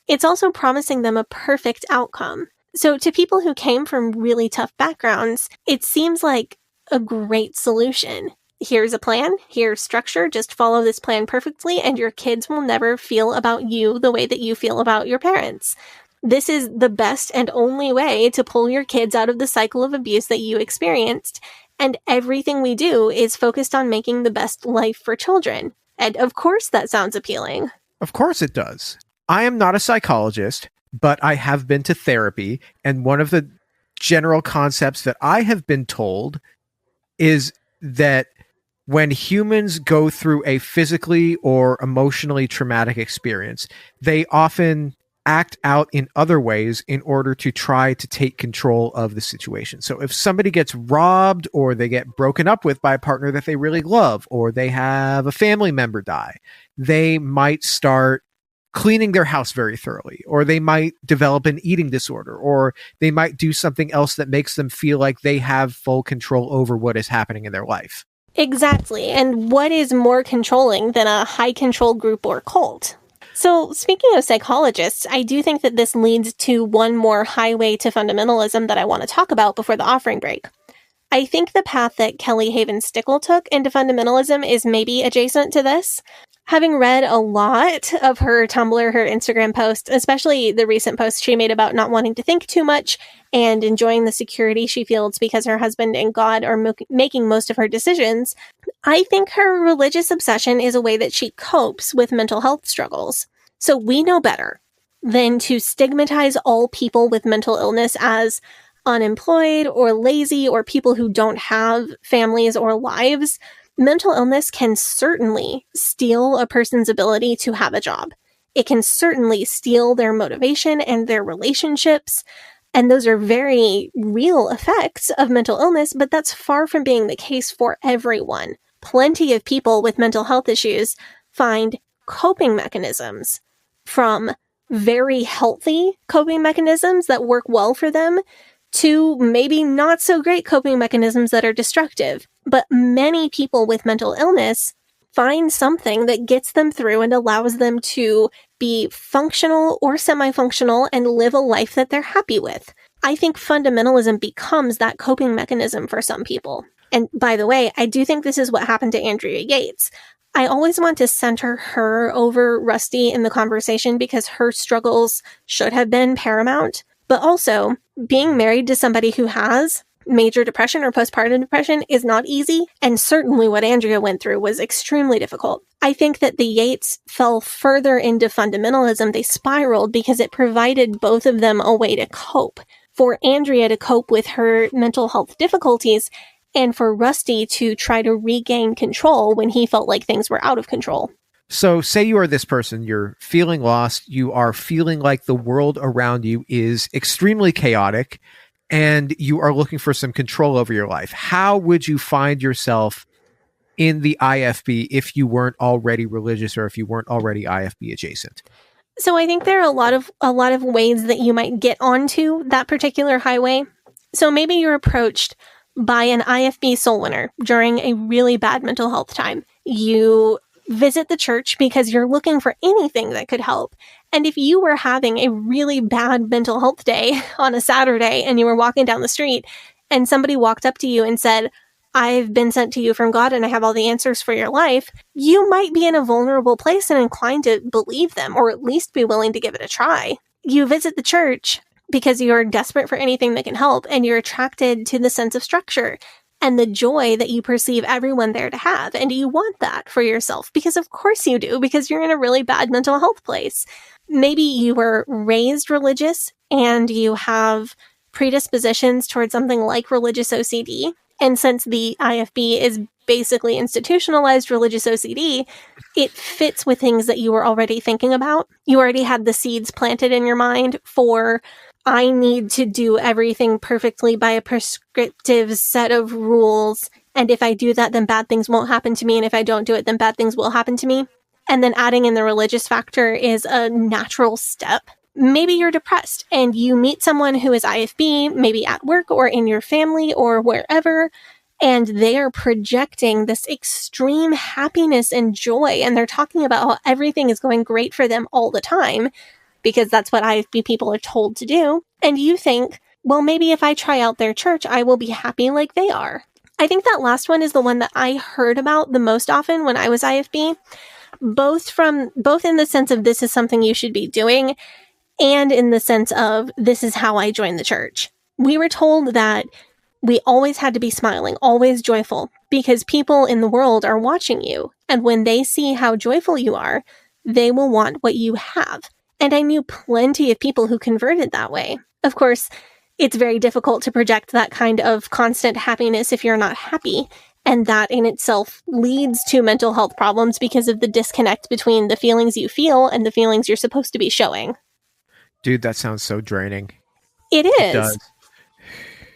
it's also promising them a perfect outcome. So to people who came from really tough backgrounds, it seems like a great solution. Here's a plan, here's structure, just follow this plan perfectly, and your kids will never feel about you the way that you feel about your parents. This is the best and only way to pull your kids out of the cycle of abuse that you experienced, and everything we do is focused on making the best life for children. And of course that sounds appealing. Of course it does. I am not a psychologist, but I have been to therapy, and one of the general concepts that I have been told is that when humans go through a physically or emotionally traumatic experience, they often act out in other ways in order to try to take control of the situation. So if somebody gets robbed, or they get broken up with by a partner that they really love, or they have a family member die, they might start cleaning their house very thoroughly, or they might develop an eating disorder, or they might do something else that makes them feel like they have full control over what is happening in their life. Exactly. And what is more controlling than a high control group or cult? So speaking of psychologists, I do think that this leads to one more highway to fundamentalism that I want to talk about before the offering break. I think the path that Kelly Haven-Stickle took into fundamentalism is maybe adjacent to this. Having read a lot of her Tumblr, her Instagram posts, especially the recent post she made about not wanting to think too much and enjoying the security she feels because her husband and God are making most of her decisions, I think her religious obsession is a way that she copes with mental health struggles. So we know better than to stigmatize all people with mental illness as unemployed or lazy or people who don't have families or lives. Mental illness can certainly steal a person's ability to have a job. It can certainly steal their motivation and their relationships. And those are very real effects of mental illness, but that's far from being the case for everyone. Plenty of people with mental health issues find coping mechanisms, from very healthy coping mechanisms that work well for them to maybe not so great coping mechanisms that are destructive. But many people with mental illness find something that gets them through and allows them to be functional or semi-functional and live a life that they're happy with. I think fundamentalism becomes that coping mechanism for some people. And by the way, I do think this is what happened to Andrea Yates. I always want to center her over Rusty in the conversation because her struggles should have been paramount. But also, being married to somebody who has major depression or postpartum depression is not easy. And certainly what Andrea went through was extremely difficult. I think that the Yates fell further into fundamentalism. They spiraled because it provided both of them a way to cope. For Andrea to cope with her mental health difficulties, and for Rusty to try to regain control when he felt like things were out of control. So say you are this person, you're feeling lost, you are feeling like the world around you is extremely chaotic, and you are looking for some control over your life. How would you find yourself in the IFB if you weren't already religious or if you weren't already IFB adjacent? So I think there are a lot of ways that you might get onto that particular highway. So maybe you're approached by an IFB soul winner during a really bad mental health time. You visit the church because you're looking for anything that could help. And if you were having a really bad mental health day on a Saturday and you were walking down the street and somebody walked up to you and said, "I've been sent to you from God and I have all the answers for your life," you might be in a vulnerable place and inclined to believe them, or at least be willing to give it a try. You visit the church because you're desperate for anything that can help, and you're attracted to the sense of structure and the joy that you perceive everyone there to have. And you want that for yourself because of course you do, because you're in a really bad mental health place. Maybe you were raised religious and you have predispositions towards something like religious OCD. And since the IFB is basically institutionalized religious OCD, it fits with things that you were already thinking about. You already had the seeds planted in your mind for, I need to do everything perfectly by a prescriptive set of rules. And if I do that, then bad things won't happen to me. And if I don't do it, then bad things will happen to me. And then adding in the religious factor is a natural step. Maybe you're depressed and you meet someone who is IFB, maybe at work or in your family or wherever, and they are projecting this extreme happiness and joy. And they're talking about how everything is going great for them all the time, because that's what IFB people are told to do. And you think, well, maybe if I try out their church, I will be happy like they are. I think that last one is the one that I heard about the most often when I was IFB, both in the sense of this is something you should be doing, and in the sense of this is how I joined the church. We were told that we always had to be smiling, always joyful, because people in the world are watching you. And when they see how joyful you are, they will want what you have. And I knew plenty of people who converted that way. Of course, it's very difficult to project that kind of constant happiness if you're not happy. And that in itself leads to mental health problems because of the disconnect between the feelings you feel and the feelings you're supposed to be showing. Dude, that sounds so draining. It is. It does.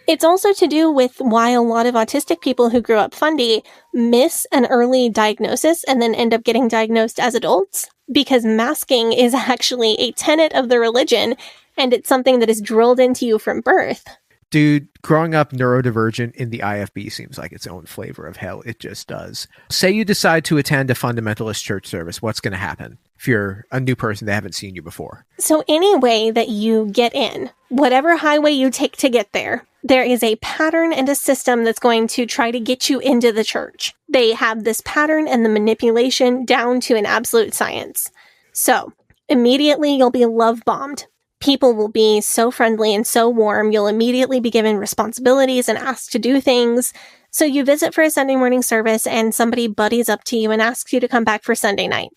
It's also to do with why a lot of autistic people who grew up Fundie miss an early diagnosis and then end up getting diagnosed as adults, because masking is actually a tenet of the religion, and it's something that is drilled into you from birth. Dude, growing up neurodivergent in the IFB seems like its own flavor of hell. It just does. Say you decide to attend a fundamentalist church service. What's going to happen if you're a new person they haven't seen you before? So any way that you get in, whatever highway you take to get there, there is a pattern and a system that's going to try to get you into the church. They have this pattern and the manipulation down to an absolute science. So immediately you'll be love bombed. People will be so friendly and so warm. You'll immediately be given responsibilities and asked to do things. So you visit for a Sunday morning service and somebody buddies up to you and asks you to come back for Sunday night.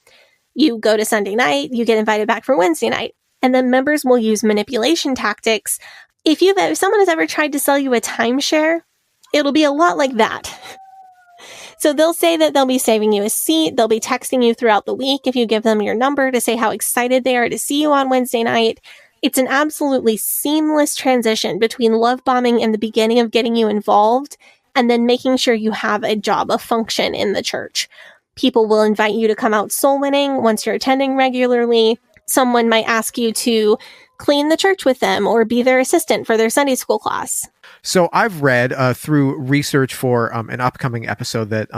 You go to Sunday night, you get invited back for Wednesday night. And then members will use manipulation tactics. If someone has ever tried to sell you a timeshare, it'll be a lot like that. So they'll say that they'll be saving you a seat. They'll be texting you throughout the week if you give them your number to say how excited they are to see you on Wednesday night. It's an absolutely seamless transition between love bombing and the beginning of getting you involved and then making sure you have a job, a function in the church. People will invite you to come out soul winning once you're attending regularly. Someone might ask you to clean the church with them or be their assistant for their Sunday school class. So I've read through research for an upcoming episode that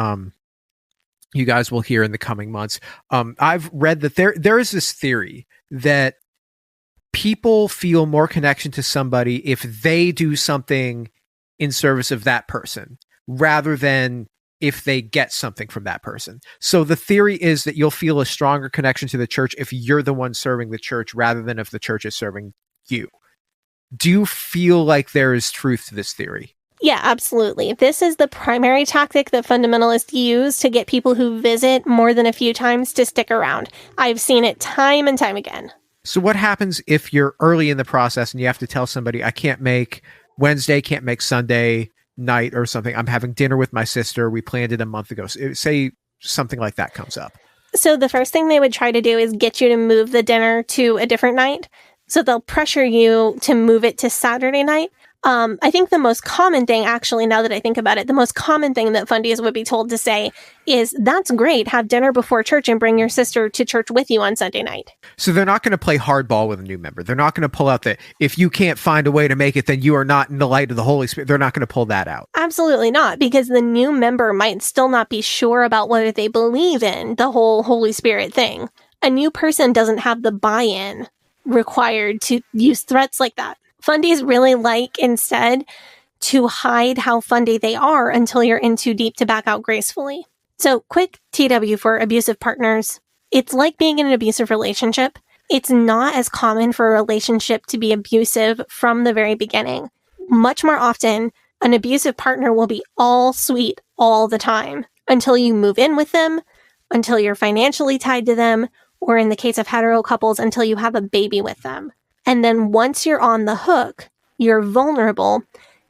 you guys will hear in the coming months. I've read that there is this theory that people feel more connection to somebody if they do something in service of that person rather than if they get something from that person. So the theory is that you'll feel a stronger connection to the church if you're the one serving the church rather than if the church is serving you. Do you feel like there is truth to this theory? Yeah, absolutely. This is the primary tactic that fundamentalists use to get people who visit more than a few times to stick around. I've seen it time and time again. So what happens if you're early in the process and you have to tell somebody, I can't make Wednesday, can't make Sunday night or something. I'm having dinner with my sister. We planned it a month ago. So say something like that comes up. So the first thing they would try to do is get you to move the dinner to a different night. So they'll pressure you to move it to Saturday night. I think the most common thing, actually, now that I think about it, the most common thing that fundies would be told to say is, that's great, have dinner before church and bring your sister to church with you on Sunday night. So they're not going to play hardball with a new member. They're not going to pull out that if you can't find a way to make it, then you are not in the light of the Holy Spirit. They're not going to pull that out. Absolutely not, because the new member might still not be sure about whether they believe in the whole Holy Spirit thing. A new person doesn't have the buy-in required to use threats like that. Fundies really like, instead, to hide how fundy they are until you're in too deep to back out gracefully. So, quick TW for abusive partners. It's like being in an abusive relationship. It's not as common for a relationship to be abusive from the very beginning. Much more often, an abusive partner will be all sweet all the time until you move in with them, until you're financially tied to them, or in the case of hetero couples, until you have a baby with them. And then once you're on the hook, you're vulnerable,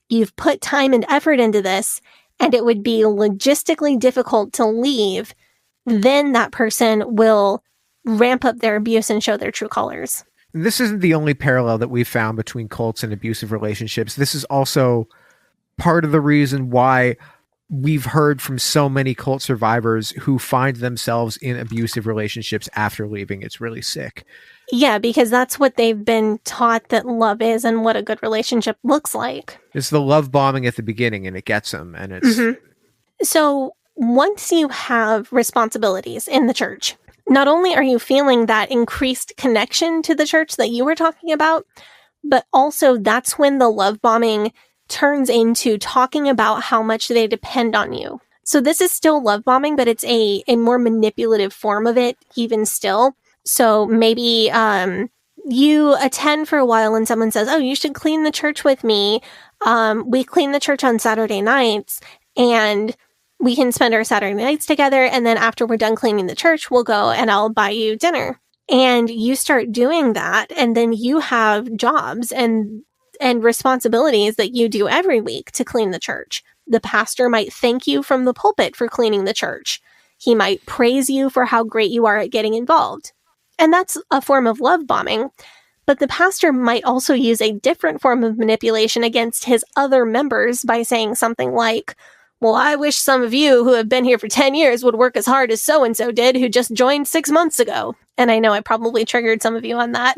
you've put time and effort into this, and it would be logistically difficult to leave, then that person will ramp up their abuse and show their true colors. This isn't the only parallel that we've found between cults and abusive relationships. This is also part of the reason why we've heard from so many cult survivors who find themselves in abusive relationships after leaving. It's really sick. Yeah, because that's what they've been taught that love is and what a good relationship looks like. It's the love bombing at the beginning and it gets them. And it's So once you have responsibilities in the church, not only are you feeling that increased connection to the church that you were talking about, but also that's when the love bombing turns into talking about how much they depend on you. So this is still love bombing, but it's a more manipulative form of it, even still. So maybe you attend for a while and someone says, oh, you should clean the church with me. We clean the church on Saturday nights and we can spend our Saturday nights together. And then after we're done cleaning the church, we'll go and I'll buy you dinner. And you start doing that. And then you have jobs and responsibilities that you do every week to clean the church. The pastor might thank you from the pulpit for cleaning the church. He might praise you for how great you are at getting involved. And that's a form of love bombing. But the pastor might also use a different form of manipulation against his other members by saying something like, well, I wish some of you who have been here for 10 years would work as hard as so-and-so did who just joined 6 months ago. And I know I probably triggered some of you on that.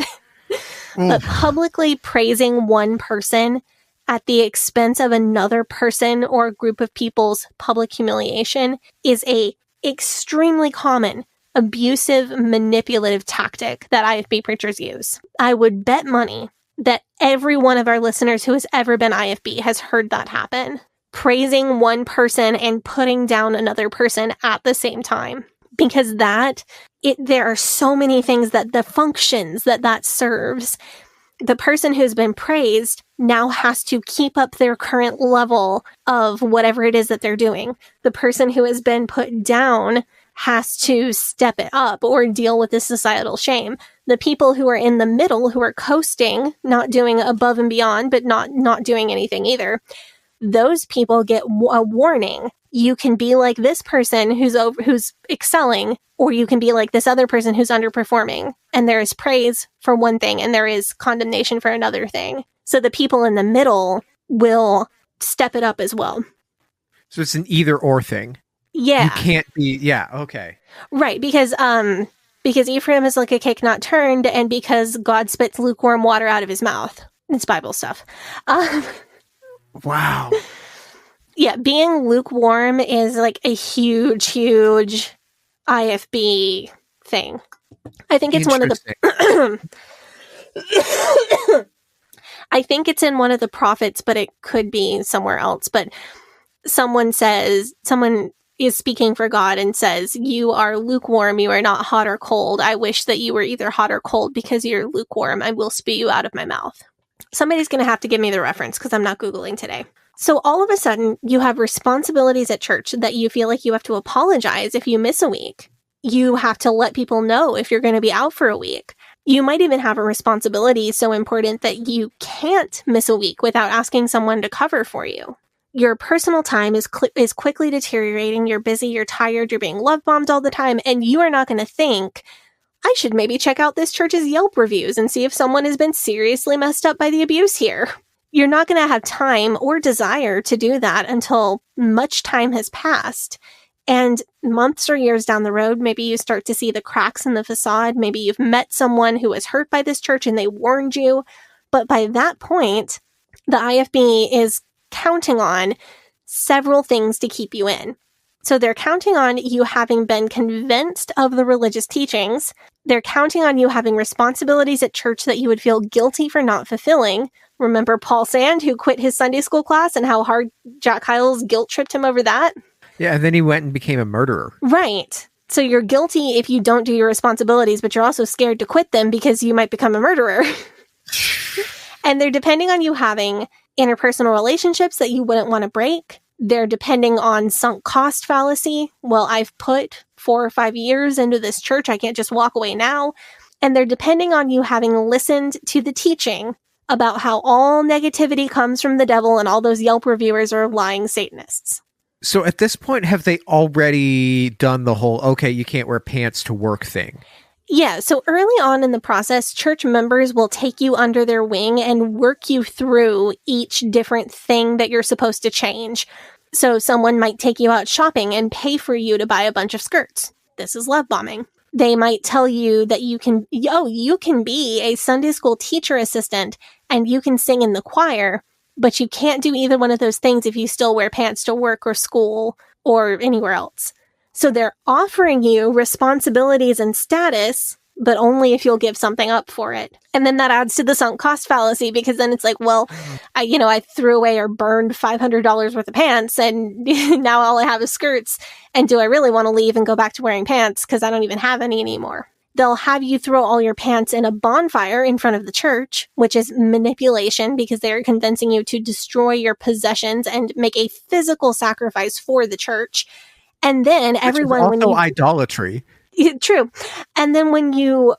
But publicly praising one person at the expense of another person or a group of people's public humiliation is a extremely common abusive, manipulative tactic that IFB preachers use. I would bet money that every one of our listeners who has ever been IFB has heard that happen. Praising one person and putting down another person at the same time. Because there are so many things that the functions that serves. The person who's been praised now has to keep up their current level of whatever it is that they're doing. The person who has been put down has to step it up or deal with the societal shame. The people who are in the middle, who are coasting, not doing above and beyond, but not doing anything either, those people get a warning. You can be like this person who's excelling, or you can be like this other person who's underperforming. And there is praise for one thing, and there is condemnation for another thing. So the people in the middle will step it up as well. So it's an either or thing. Yeah. You can't be, yeah, okay. Right, because Ephraim is like a cake not turned, and because God spits lukewarm water out of his mouth. It's Bible stuff. Wow. Yeah, being lukewarm is like a huge, huge IFB thing. I think it's one of the... I think it's in one of the prophets, but it could be somewhere else. But someone is speaking for God and says, you are lukewarm, you are not hot or cold. I wish that you were either hot or cold because you're lukewarm. I will spew you out of my mouth. Somebody's going to have to give me the reference because I'm not Googling today. So all of a sudden, you have responsibilities at church that you feel like you have to apologize if you miss a week. You have to let people know if you're going to be out for a week. You might even have a responsibility so important that you can't miss a week without asking someone to cover for you. Your personal time is quickly deteriorating. You're busy, you're tired, you're being love bombed all the time, and you are not going to think, I should maybe check out this church's Yelp reviews and see if someone has been seriously messed up by the abuse here. You're not going to have time or desire to do that until much time has passed. And months or years down the road, maybe you start to see the cracks in the facade. Maybe you've met someone who was hurt by this church and they warned you. But by that point, the IFB is counting on several things to keep you in. So they're counting on you having been convinced of the religious teachings. They're counting on you having responsibilities at church that you would feel guilty for not fulfilling. Remember Paul Sand, who quit his Sunday school class, and how hard Jack Hyles guilt tripped him over that? Yeah, and then he went and became a murderer. Right. So you're guilty if you don't do your responsibilities, but you're also scared to quit them because you might become a murderer. And they're depending on you having interpersonal relationships that you wouldn't want to break. They're depending on sunk cost fallacy. Well, I've put 4 or 5 years into this church. I can't just walk away now. And they're depending on you having listened to the teaching about how all negativity comes from the devil and all those Yelp reviewers are lying Satanists. So at this point, have they already done the whole, okay, you can't wear pants to work thing? Yeah, so early on in the process, church members will take you under their wing and work you through each different thing that you're supposed to change. So someone might take you out shopping and pay for you to buy a bunch of skirts. This is love bombing. They might tell you that you can be a Sunday school teacher assistant and you can sing in the choir, but you can't do either one of those things if you still wear pants to work or school or anywhere else. So they're offering you responsibilities and status, but only if you'll give something up for it. And then that adds to the sunk cost fallacy, because then it's like, well, I threw away or burned $500 worth of pants and now all I have is skirts. And do I really want to leave and go back to wearing pants? Because I don't even have any anymore. They'll have you throw all your pants in a bonfire in front of the church, which is manipulation because they're convincing you to destroy your possessions and make a physical sacrifice for the church. And then everyone, which is also idolatry. True. And then when you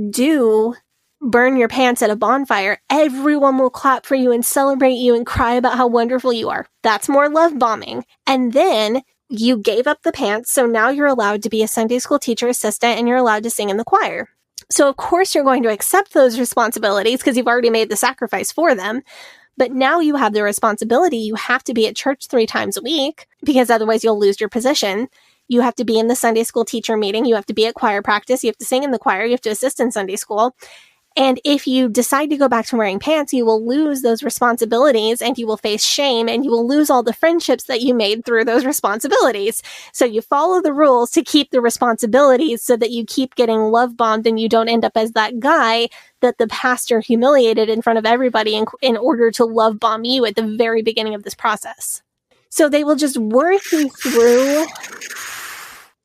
do burn your pants at a bonfire, everyone will clap for you and celebrate you and cry about how wonderful you are. That's more love bombing. And then you gave up the pants, so now you're allowed to be a Sunday school teacher assistant and you're allowed to sing in the choir. So of course you're going to accept those responsibilities because you've already made the sacrifice for them. But now you have the responsibility. You have to be at church 3 times a week because otherwise you'll lose your position. You have to be in the Sunday school teacher meeting. You have to be at choir practice. You have to sing in the choir. You have to assist in Sunday school. And if you decide to go back to wearing pants, you will lose those responsibilities and you will face shame and you will lose all the friendships that you made through those responsibilities. So you follow the rules to keep the responsibilities so that you keep getting love bombed and you don't end up as that guy that the pastor humiliated in front of everybody in order to love bomb you at the very beginning of this process. So they will just work you through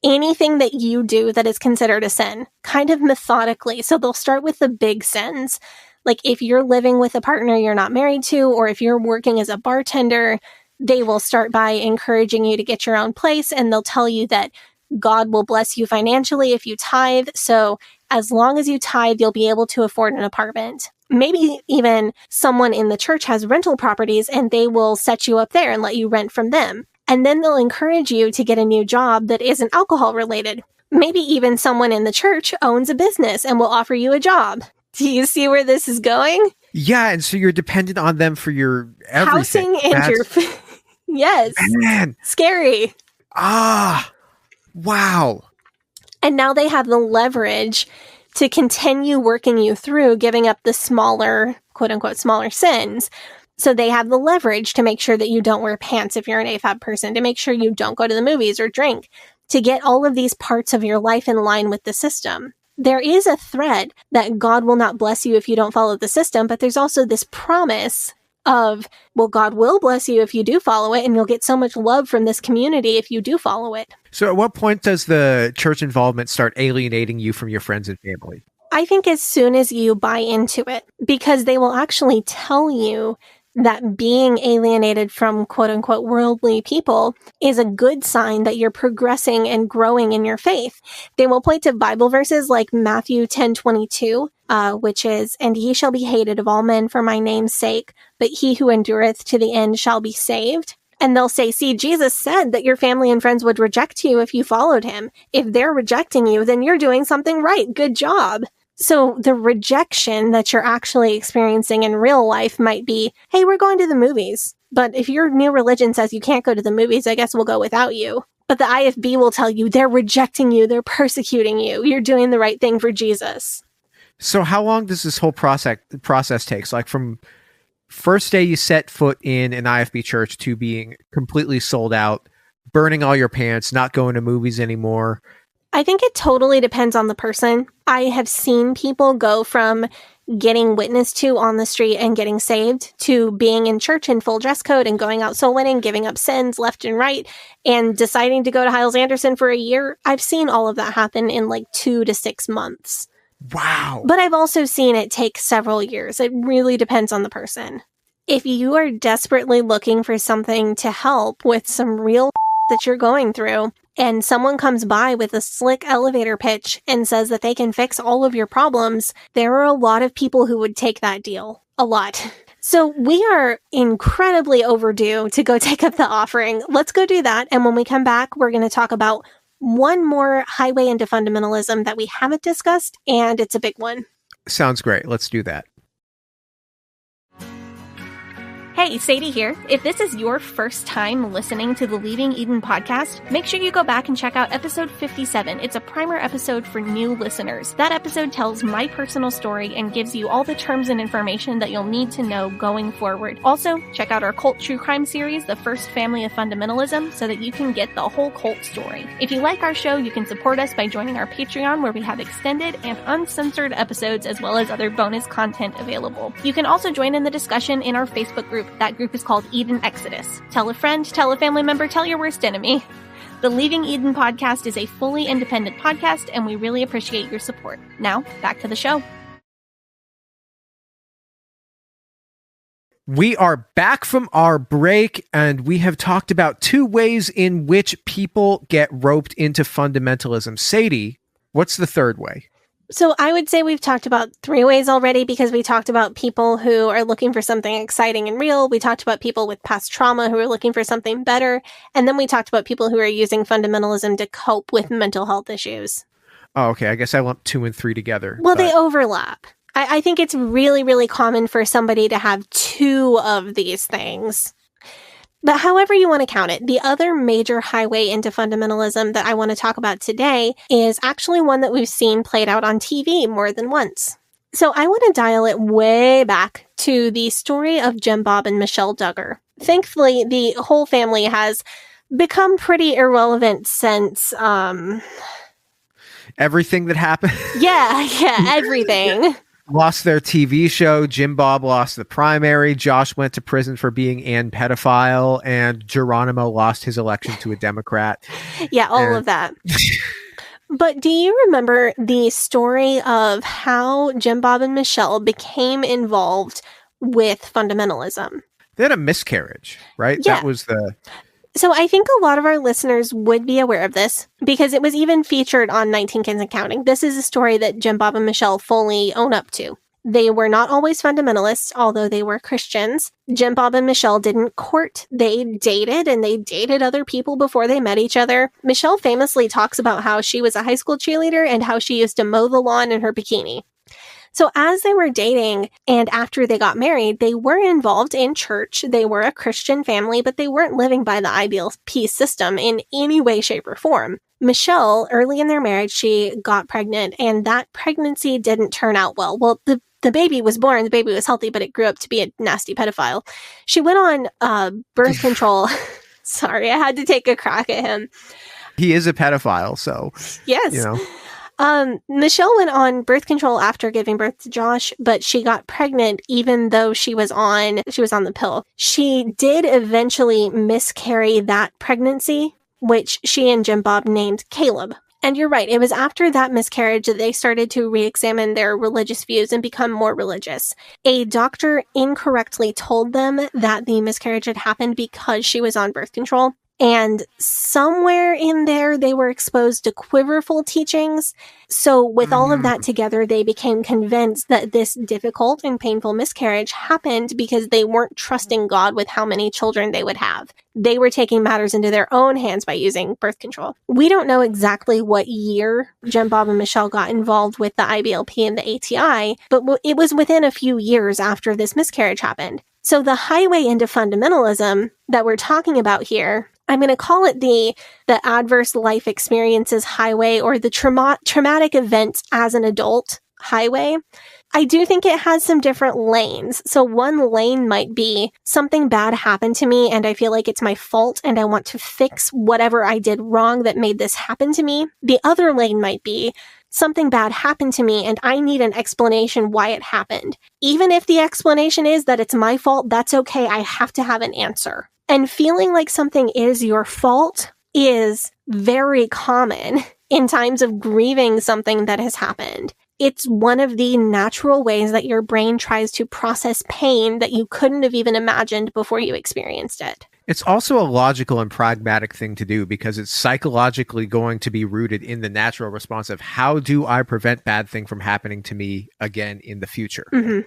anything that you do that is considered a sin, kind of methodically. So they'll start with the big sins. Like if you're living with a partner you're not married to, or if you're working as a bartender, they will start by encouraging you to get your own place. And they'll tell you that God will bless you financially if you tithe. So as long as you tithe, you'll be able to afford an apartment. Maybe even someone in the church has rental properties and they will set you up there and let you rent from them. And then they'll encourage you to get a new job that isn't alcohol related. Maybe even someone in the church owns a business and will offer you a job. Do you see where this is going? Yeah, and so you're dependent on them for your everything. Housing and your... Yes. Man. Scary. Ah. Wow. And now they have the leverage to continue working you through giving up the smaller, quote unquote, smaller sins. So they have the leverage to make sure that you don't wear pants if you're an AFAB person, to make sure you don't go to the movies or drink, to get all of these parts of your life in line with the system. There is a thread that God will not bless you if you don't follow the system, but there's also this promise of, well, God will bless you if you do follow it, and you'll get so much love from this community if you do follow it. So at what point does the church involvement start alienating you from your friends and family? I think as soon as you buy into it, because they will actually tell you that being alienated from quote-unquote worldly people is a good sign that you're progressing and growing in your faith. They will point to Bible verses like Matthew 10:22, which is, "And ye shall be hated of all men for my name's sake, but he who endureth to the end shall be saved." And they'll say, see, Jesus said that your family and friends would reject you if you followed him. If they're rejecting you, then you're doing something right. Good job. So the rejection that you're actually experiencing in real life might be, hey, we're going to the movies. But if your new religion says you can't go to the movies, I guess we'll go without you. But the IFB will tell you they're rejecting you. They're persecuting you. You're doing the right thing for Jesus. So how long does this whole process take? Like from first day you set foot in an IFB church to being completely sold out, burning all your pants, not going to movies anymore? I think it totally depends on the person. I have seen people go from getting witnessed to on the street and getting saved to being in church in full dress code and going out soul winning, giving up sins left and right, and deciding to go to Hyles Anderson for a year. I've seen all of that happen in like 2 to 6 months. Wow. But I've also seen it take several years. It really depends on the person. If you are desperately looking for something to help with some real that you're going through, and someone comes by with a slick elevator pitch and says that they can fix all of your problems, there are a lot of people who would take that deal. A lot. So we are incredibly overdue to go take up the offering. Let's go do that. And when we come back, we're going to talk about one more highway into fundamentalism that we haven't discussed, and it's a big one. Sounds great. Let's do that. Hey, Sadie here. If this is your first time listening to the Leaving Eden podcast, make sure you go back and check out episode 57. It's a primer episode for new listeners. That episode tells my personal story and gives you all the terms and information that you'll need to know going forward. Also, check out our cult true crime series, The First Family of Fundamentalism, so that you can get the whole cult story. If you like our show, you can support us by joining our Patreon, where we have extended and uncensored episodes as well as other bonus content available. You can also join in the discussion in our Facebook group. That group is called Eden Exodus. Tell a friend, tell a family member, tell your worst enemy. The Leaving Eden podcast is a fully independent podcast, and we really appreciate your support. Now, back to the show. We are back from our break, and we have talked about 2 ways in which people get roped into fundamentalism. Sadie, what's the 3rd way? So I would say we've talked about 3 ways already, because we talked about people who are looking for something exciting and real. We talked about people with past trauma who are looking for something better. And then we talked about people who are using fundamentalism to cope with mental health issues. Oh, okay. I guess I lumped 2 and 3 together. Well, they overlap. I think it's really, really common for somebody to have 2 of these things. But however you want to count it, the other major highway into fundamentalism that I want to talk about today is actually one that we've seen played out on TV more than once. So I want to dial it way back to the story of Jim Bob and Michelle Duggar. Thankfully, the whole family has become pretty irrelevant since... Everything that happened? Yeah, everything. Lost their TV show. Jim Bob lost the primary. Josh went to prison for being an pedophile, and Geronimo lost his election to a Democrat. Yeah, all of that. But do you remember the story of how Jim Bob and Michelle became involved with fundamentalism? They had a miscarriage, right? Yeah. That was the... So I think a lot of our listeners would be aware of this, because it was even featured on 19 Kids and Counting. This is a story that Jim Bob and Michelle fully own up to. They were not always fundamentalists, although they were Christians. Jim Bob and Michelle didn't court. They dated, and they dated other people before they met each other. Michelle famously talks about how she was a high school cheerleader and how she used to mow the lawn in her bikini. So as they were dating and after they got married, they were involved in church. They were a Christian family, but they weren't living by the IBLP system in any way, shape, or form. Michelle, early in their marriage, she got pregnant, and that pregnancy didn't turn out well. Well, the baby was born, the baby was healthy, but it grew up to be a nasty pedophile. She went on birth control. Sorry, I had to take a crack at him. He is a pedophile, so, yes. You know. Michelle went on birth control after giving birth to Josh, but she got pregnant even though she was on the pill. She did eventually miscarry that pregnancy, which she and Jim Bob named Caleb. And you're right, it was after that miscarriage that they started to re-examine their religious views and become more religious. A doctor incorrectly told them that the miscarriage had happened because she was on birth control. And somewhere in there, they were exposed to quiverful teachings. So with all of that together, they became convinced that this difficult and painful miscarriage happened because they weren't trusting God with how many children they would have. They were taking matters into their own hands by using birth control. We don't know exactly what year Jim Bob and Michelle got involved with the IBLP and the ATI, but it was within a few years after this miscarriage happened. So the highway into fundamentalism that we're talking about here, I'm going to call it the adverse life experiences highway, or the traumatic events as an adult highway. I do think it has some different lanes. So one lane might be something bad happened to me and I feel like it's my fault and I want to fix whatever I did wrong that made this happen to me. The other lane might be something bad happened to me and I need an explanation why it happened. Even if the explanation is that it's my fault, that's okay. I have to have an answer. And feeling like something is your fault is very common in times of grieving something that has happened. It's one of the natural ways that your brain tries to process pain that you couldn't have even imagined before you experienced it. It's also a logical and pragmatic thing to do because it's psychologically going to be rooted in the natural response of how do I prevent bad thing from happening to me again in the future? Mm-hmm.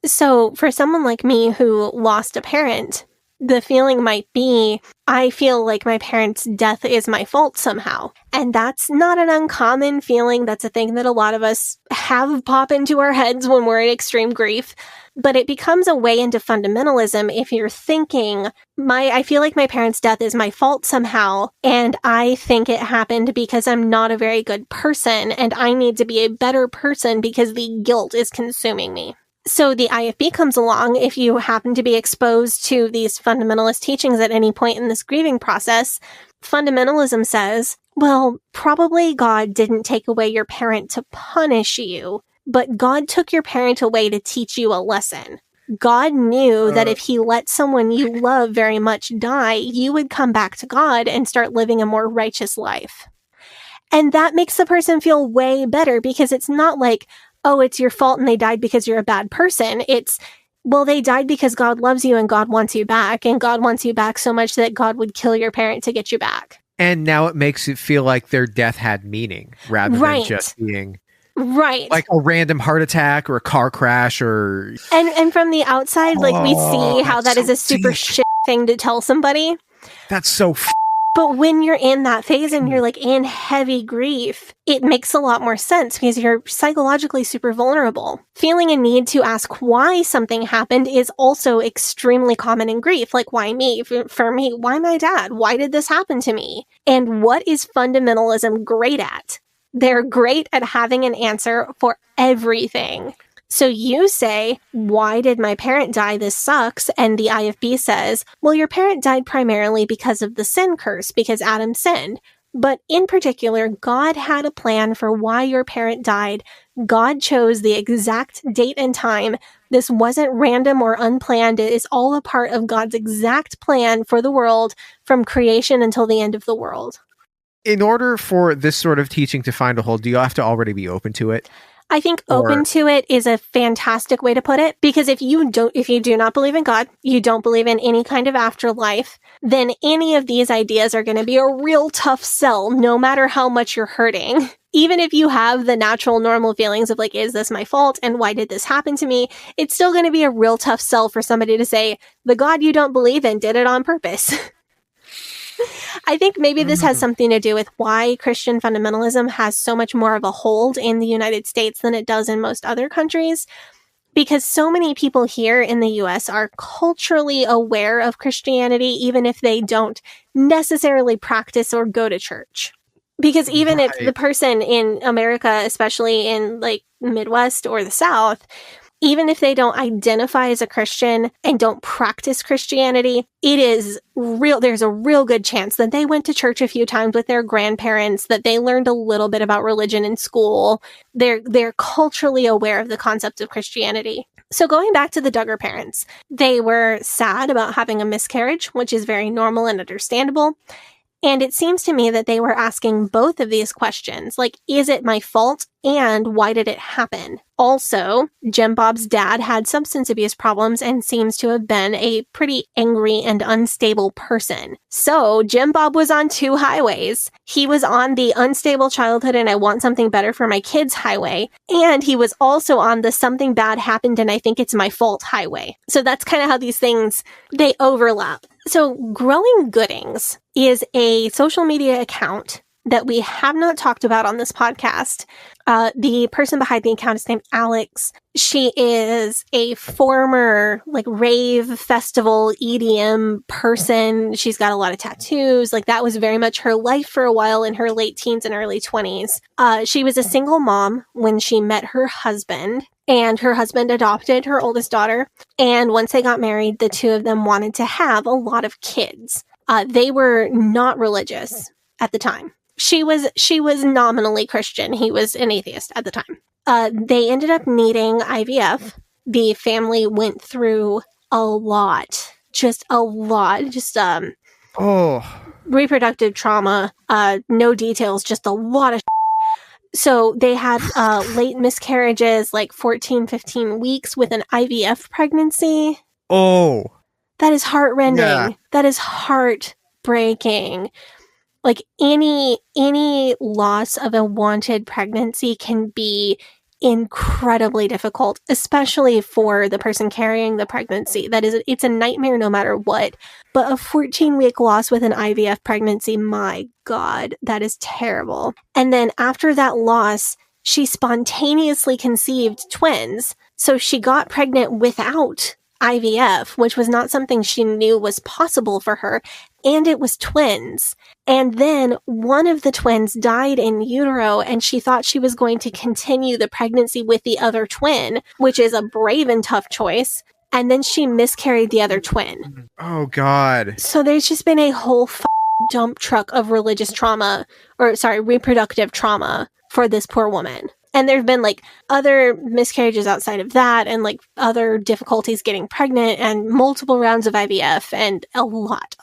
So for someone like me who lost a parent, the feeling might be, I feel like my parent's death is my fault somehow. And that's not an uncommon feeling. That's a thing that a lot of us have pop into our heads when we're in extreme grief. But it becomes a way into fundamentalism if you're thinking, I feel like my parent's death is my fault somehow, and I think it happened because I'm not a very good person, and I need to be a better person because the guilt is consuming me. So the IFB comes along if you happen to be exposed to these fundamentalist teachings at any point in this grieving process. Fundamentalism says, well, probably God didn't take away your parent to punish you, but God took your parent away to teach you a lesson. God knew that if he let someone you love very much die, you would come back to God and start living a more righteous life. And that makes the person feel way better because it's not like, oh, it's your fault and they died because you're a bad person. It's, well, they died because God loves you and God wants you back. And God wants you back so much that God would kill your parent to get you back. And now it makes it feel like their death had meaning rather than just being like a random heart attack or a car crash or... And from the outside, like we see how that is a super shit thing to tell somebody. That's so But when you're in that phase and you're like in heavy grief, it makes a lot more sense because you're psychologically super vulnerable. Feeling a need to ask why something happened is also extremely common in grief. Like, why me? For me, why my dad? Why did this happen to me? And what is fundamentalism great at? They're great at having an answer for everything. So you say, why did my parent die? This sucks. And the IFB says, well, your parent died primarily because of the sin curse, because Adam sinned. But in particular, God had a plan for why your parent died. God chose the exact date and time. This wasn't random or unplanned. It is all a part of God's exact plan for the world from creation until the end of the world. In order for this sort of teaching to find a hold, do you have to already be open to it? I think open to it is a fantastic way to put it, because if you do not believe in God, you don't believe in any kind of afterlife, then any of these ideas are going to be a real tough sell, no matter how much you're hurting. even if you have the natural, normal feelings of like, is this my fault? And why did this happen to me? It's still going to be a real tough sell for somebody to say, the God you don't believe in did it on purpose. I think maybe this has something to do with why Christian fundamentalism has so much more of a hold in the United States than it does in most other countries. Because so many people here in the US are culturally aware of Christianity, even if they don't necessarily practice or go to church. Because even if the person in America, especially in like the Midwest or the South, even if they don't identify as a Christian and don't practice Christianity, there's a real good chance that they went to church a few times with their grandparents, that they learned a little bit about religion in school. They're culturally aware of the concept of Christianity. So going back to the Duggar parents, they were sad about having a miscarriage, which is very normal and understandable. And it seems to me that they were asking both of these questions, like, is it my fault? And why did it happen? Also, Jim Bob's dad had substance abuse problems and seems to have been a pretty angry and unstable person. So Jim Bob was on two highways. He was on the unstable childhood and I want something better for my kids highway. And he was also on the something bad happened and I think it's my fault highway. So that's kind of how these things, they overlap. So Growing Goodings is a social media account that we have not talked about on this podcast. The person behind the account is named Alex. She is a former rave festival EDM person. She's got a lot of tattoos. That was very much her life for a while in her late teens and early 20s. She was a single mom when she met her husband. And her husband adopted her oldest daughter. And once they got married, the two of them wanted to have a lot of kids. They were not religious at the time. She was nominally Christian. He was an atheist at the time. They ended up needing IVF. The family went through a lot. Just reproductive trauma. No details, just a lot of So they had late miscarriages, 14, 15 weeks with an IVF pregnancy. Oh. That is heartrending. Yeah. That is heartbreaking. Any loss of a wanted pregnancy can be incredibly difficult, especially for the person carrying the pregnancy. It's a nightmare no matter what. But a 14-week loss with an IVF pregnancy, my God, that is terrible. And then after that loss, she spontaneously conceived twins. So she got pregnant without IVF, which was not something she knew was possible for her. And it was twins. And then one of the twins died in utero, and she thought she was going to continue the pregnancy with the other twin, which is a brave and tough choice. And then she miscarried the other twin. Oh, God. So there's just been a whole dump truck of reproductive trauma for this poor woman. And there've been other miscarriages outside of that and other difficulties getting pregnant and multiple rounds of IVF and a lot.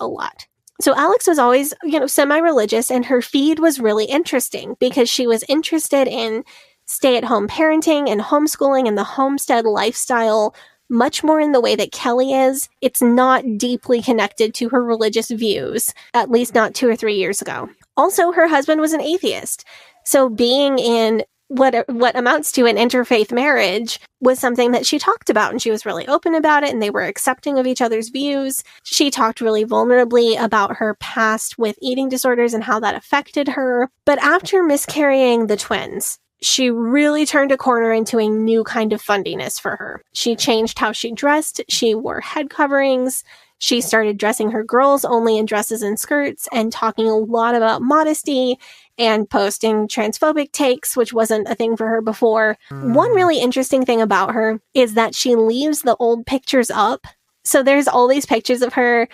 So Alex was always, semi-religious, and her feed was really interesting because she was interested in stay-at-home parenting and homeschooling and the homestead lifestyle much more in the way that Kelly is. It's not deeply connected to her religious views, at least not 2 or 3 years ago. Also, her husband was an atheist. So being in what amounts to an interfaith marriage was something that she talked about, and she was really open about it, and they were accepting of each other's views. She talked really vulnerably about her past with eating disorders and how that affected her. But after miscarrying the twins, she really turned a corner into a new kind of fundiness for her. She changed how she dressed. She wore head coverings. She started dressing her girls only in dresses and skirts and talking a lot about modesty and posting transphobic takes, which wasn't a thing for her before. One really interesting thing about her is that she leaves the old pictures up. So there's all these pictures of her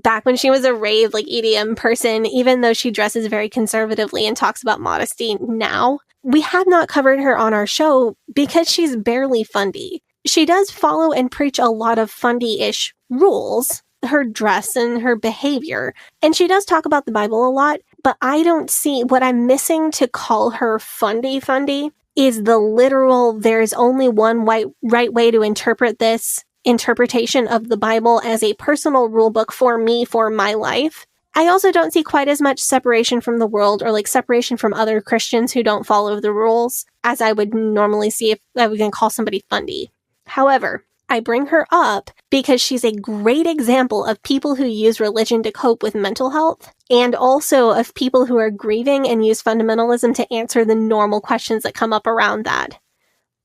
back when she was a rave, EDM person, even though she dresses very conservatively and talks about modesty now. We have not covered her on our show because she's barely Fundie. She does follow and preach a lot of Fundie-ish rules, her dress and her behavior. And she does talk about the Bible a lot, but I don't see what I'm missing to call her Fundie is the literal, there's only one right way to interpret this interpretation of the Bible as a personal rule book for me, for my life, I also don't see quite as much separation from the world or like separation from other Christians who don't follow the rules as I would normally see if I was going to call somebody Fundie. However, I bring her up because she's a great example of people who use religion to cope with mental health, and also of people who are grieving and use fundamentalism to answer the normal questions that come up around that.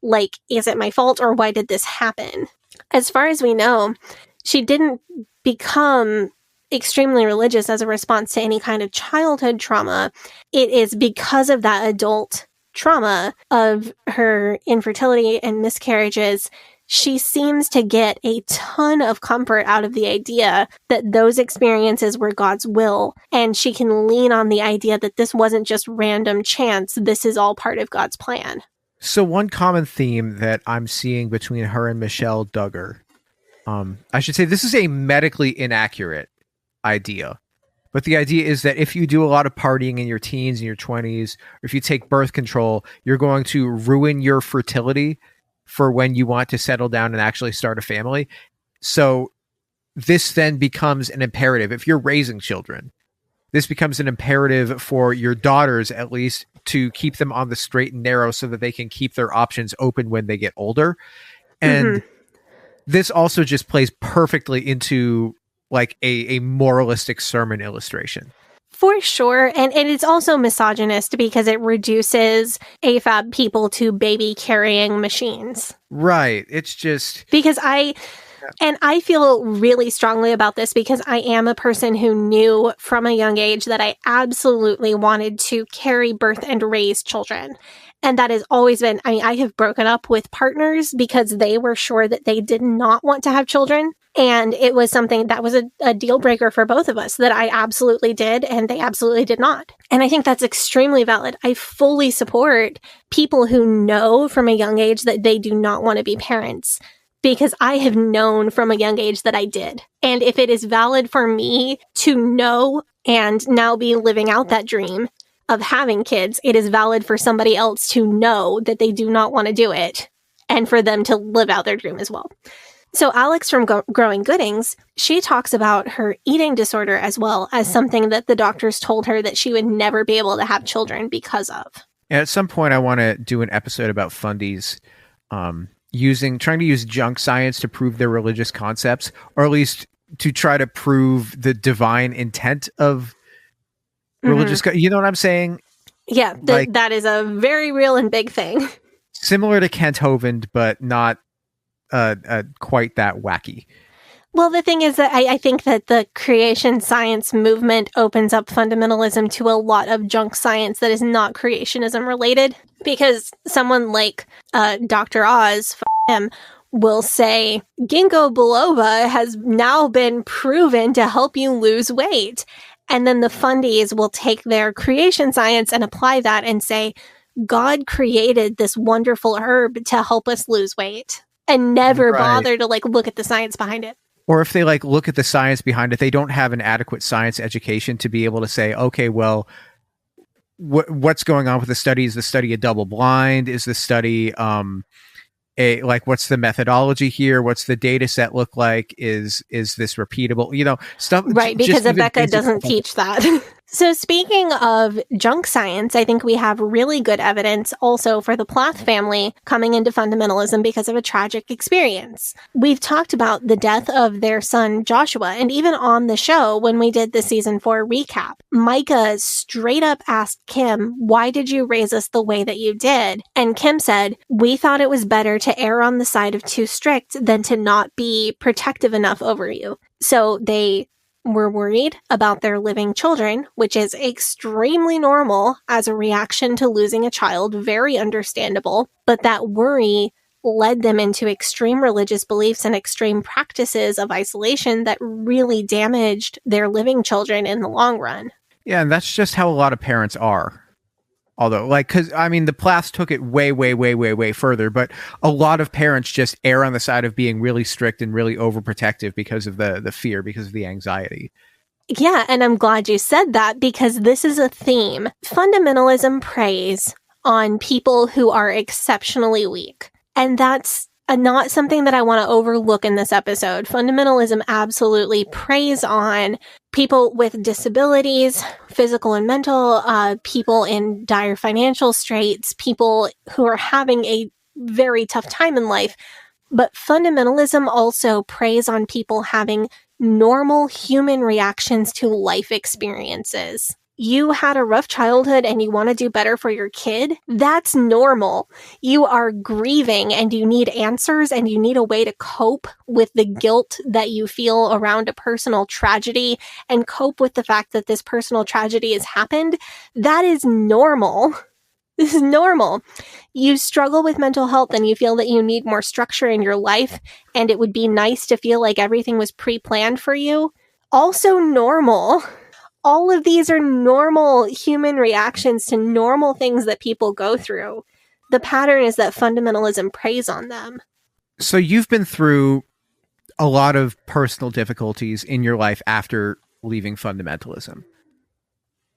Like, is it my fault or why did this happen? As far as we know, she didn't become extremely religious as a response to any kind of childhood trauma. It is because of that adult trauma of her infertility and miscarriages. She seems to get a ton of comfort out of the idea that those experiences were God's will, and she can lean on the idea that this wasn't just random chance, this is all part of God's plan. So one common theme that I'm seeing between her and Michelle Duggar, I should say this is a medically inaccurate idea, but the idea is that if you do a lot of partying in your teens and your 20s, or if you take birth control, you're going to ruin your fertility for when you want to settle down and actually start a family. So this then becomes an imperative. If you're raising children, this becomes an imperative for your daughters, at least, to keep them on the straight and narrow so that they can keep their options open when they get older. And this also just plays perfectly into like a moralistic sermon illustration. For sure. And it's also misogynist because it reduces AFAB people to baby carrying machines. Right. It's just... Because I feel really strongly about this because I am a person who knew from a young age that I absolutely wanted to carry, birth, and raise children. And that has always been, I mean, I have broken up with partners because they were sure that they did not want to have children. And it was something that was a deal breaker for both of us that I absolutely did and they absolutely did not. And I think that's extremely valid. I fully support people who know from a young age that they do not want to be parents because I have known from a young age that I did. And if it is valid for me to know and now be living out that dream of having kids, it is valid for somebody else to know that they do not want to do it and for them to live out their dream as well. So Alex from Growing Goodings, she talks about her eating disorder as well as something that the doctors told her that she would never be able to have children because of. And at some point, I want to do an episode about Fundie's trying to use junk science to prove their religious concepts, or at least to try to prove the divine intent of religious. You know what I'm saying? Yeah, that is a very real and big thing. Similar to Kent Hovind, but not quite that wacky. Well, the thing is that I think that the creation science movement opens up fundamentalism to a lot of junk science that is not creationism related, because someone like Dr. Oz, him, will say ginkgo biloba has now been proven to help you lose weight. And then the Fundies will take their creation science and apply that and say, God created this wonderful herb to help us lose weight. And never bother to look at the science behind it. Or if they look at the science behind it, they don't have an adequate science education to be able to say, okay, well, what's going on with the study? Is the study a double blind? Is the study what's the methodology here? What's the data set look like? Is this repeatable? Stuff. Right, because Rebecca doesn't teach that. So speaking of junk science, I think we have really good evidence also for the Plath family coming into fundamentalism because of a tragic experience. We've talked about the death of their son, Joshua, and even on the show when we did the season 4 recap, Micah straight up asked Kim, why did you raise us the way that you did? And Kim said, we thought it was better to err on the side of too strict than to not be protective enough over you. So they were worried about their living children, which is extremely normal as a reaction to losing a child, very understandable. But that worry led them into extreme religious beliefs and extreme practices of isolation that really damaged their living children in the long run. Yeah, and that's just how a lot of parents are. Although, because, the Plaths took it way, way, way, way, way further, but a lot of parents just err on the side of being really strict and really overprotective because of the fear, because of the anxiety. Yeah, and I'm glad you said that because this is a theme. Fundamentalism preys on people who are exceptionally weak. And that's Not something that I want to overlook in this episode. Fundamentalism absolutely preys on people with disabilities, physical and mental, people in dire financial straits, people who are having a very tough time in life. But fundamentalism also preys on people having normal human reactions to life experiences. You had a rough childhood and you want to do better for your kid? That's normal. You are grieving and you need answers and you need a way to cope with the guilt that you feel around a personal tragedy and cope with the fact that this personal tragedy has happened. That is normal. This is normal. You struggle with mental health and you feel that you need more structure in your life and it would be nice to feel like everything was pre-planned for you. Also normal. All of these are normal human reactions to normal things that people go through. The pattern is that fundamentalism preys on them. So you've been through a lot of personal difficulties in your life after leaving fundamentalism.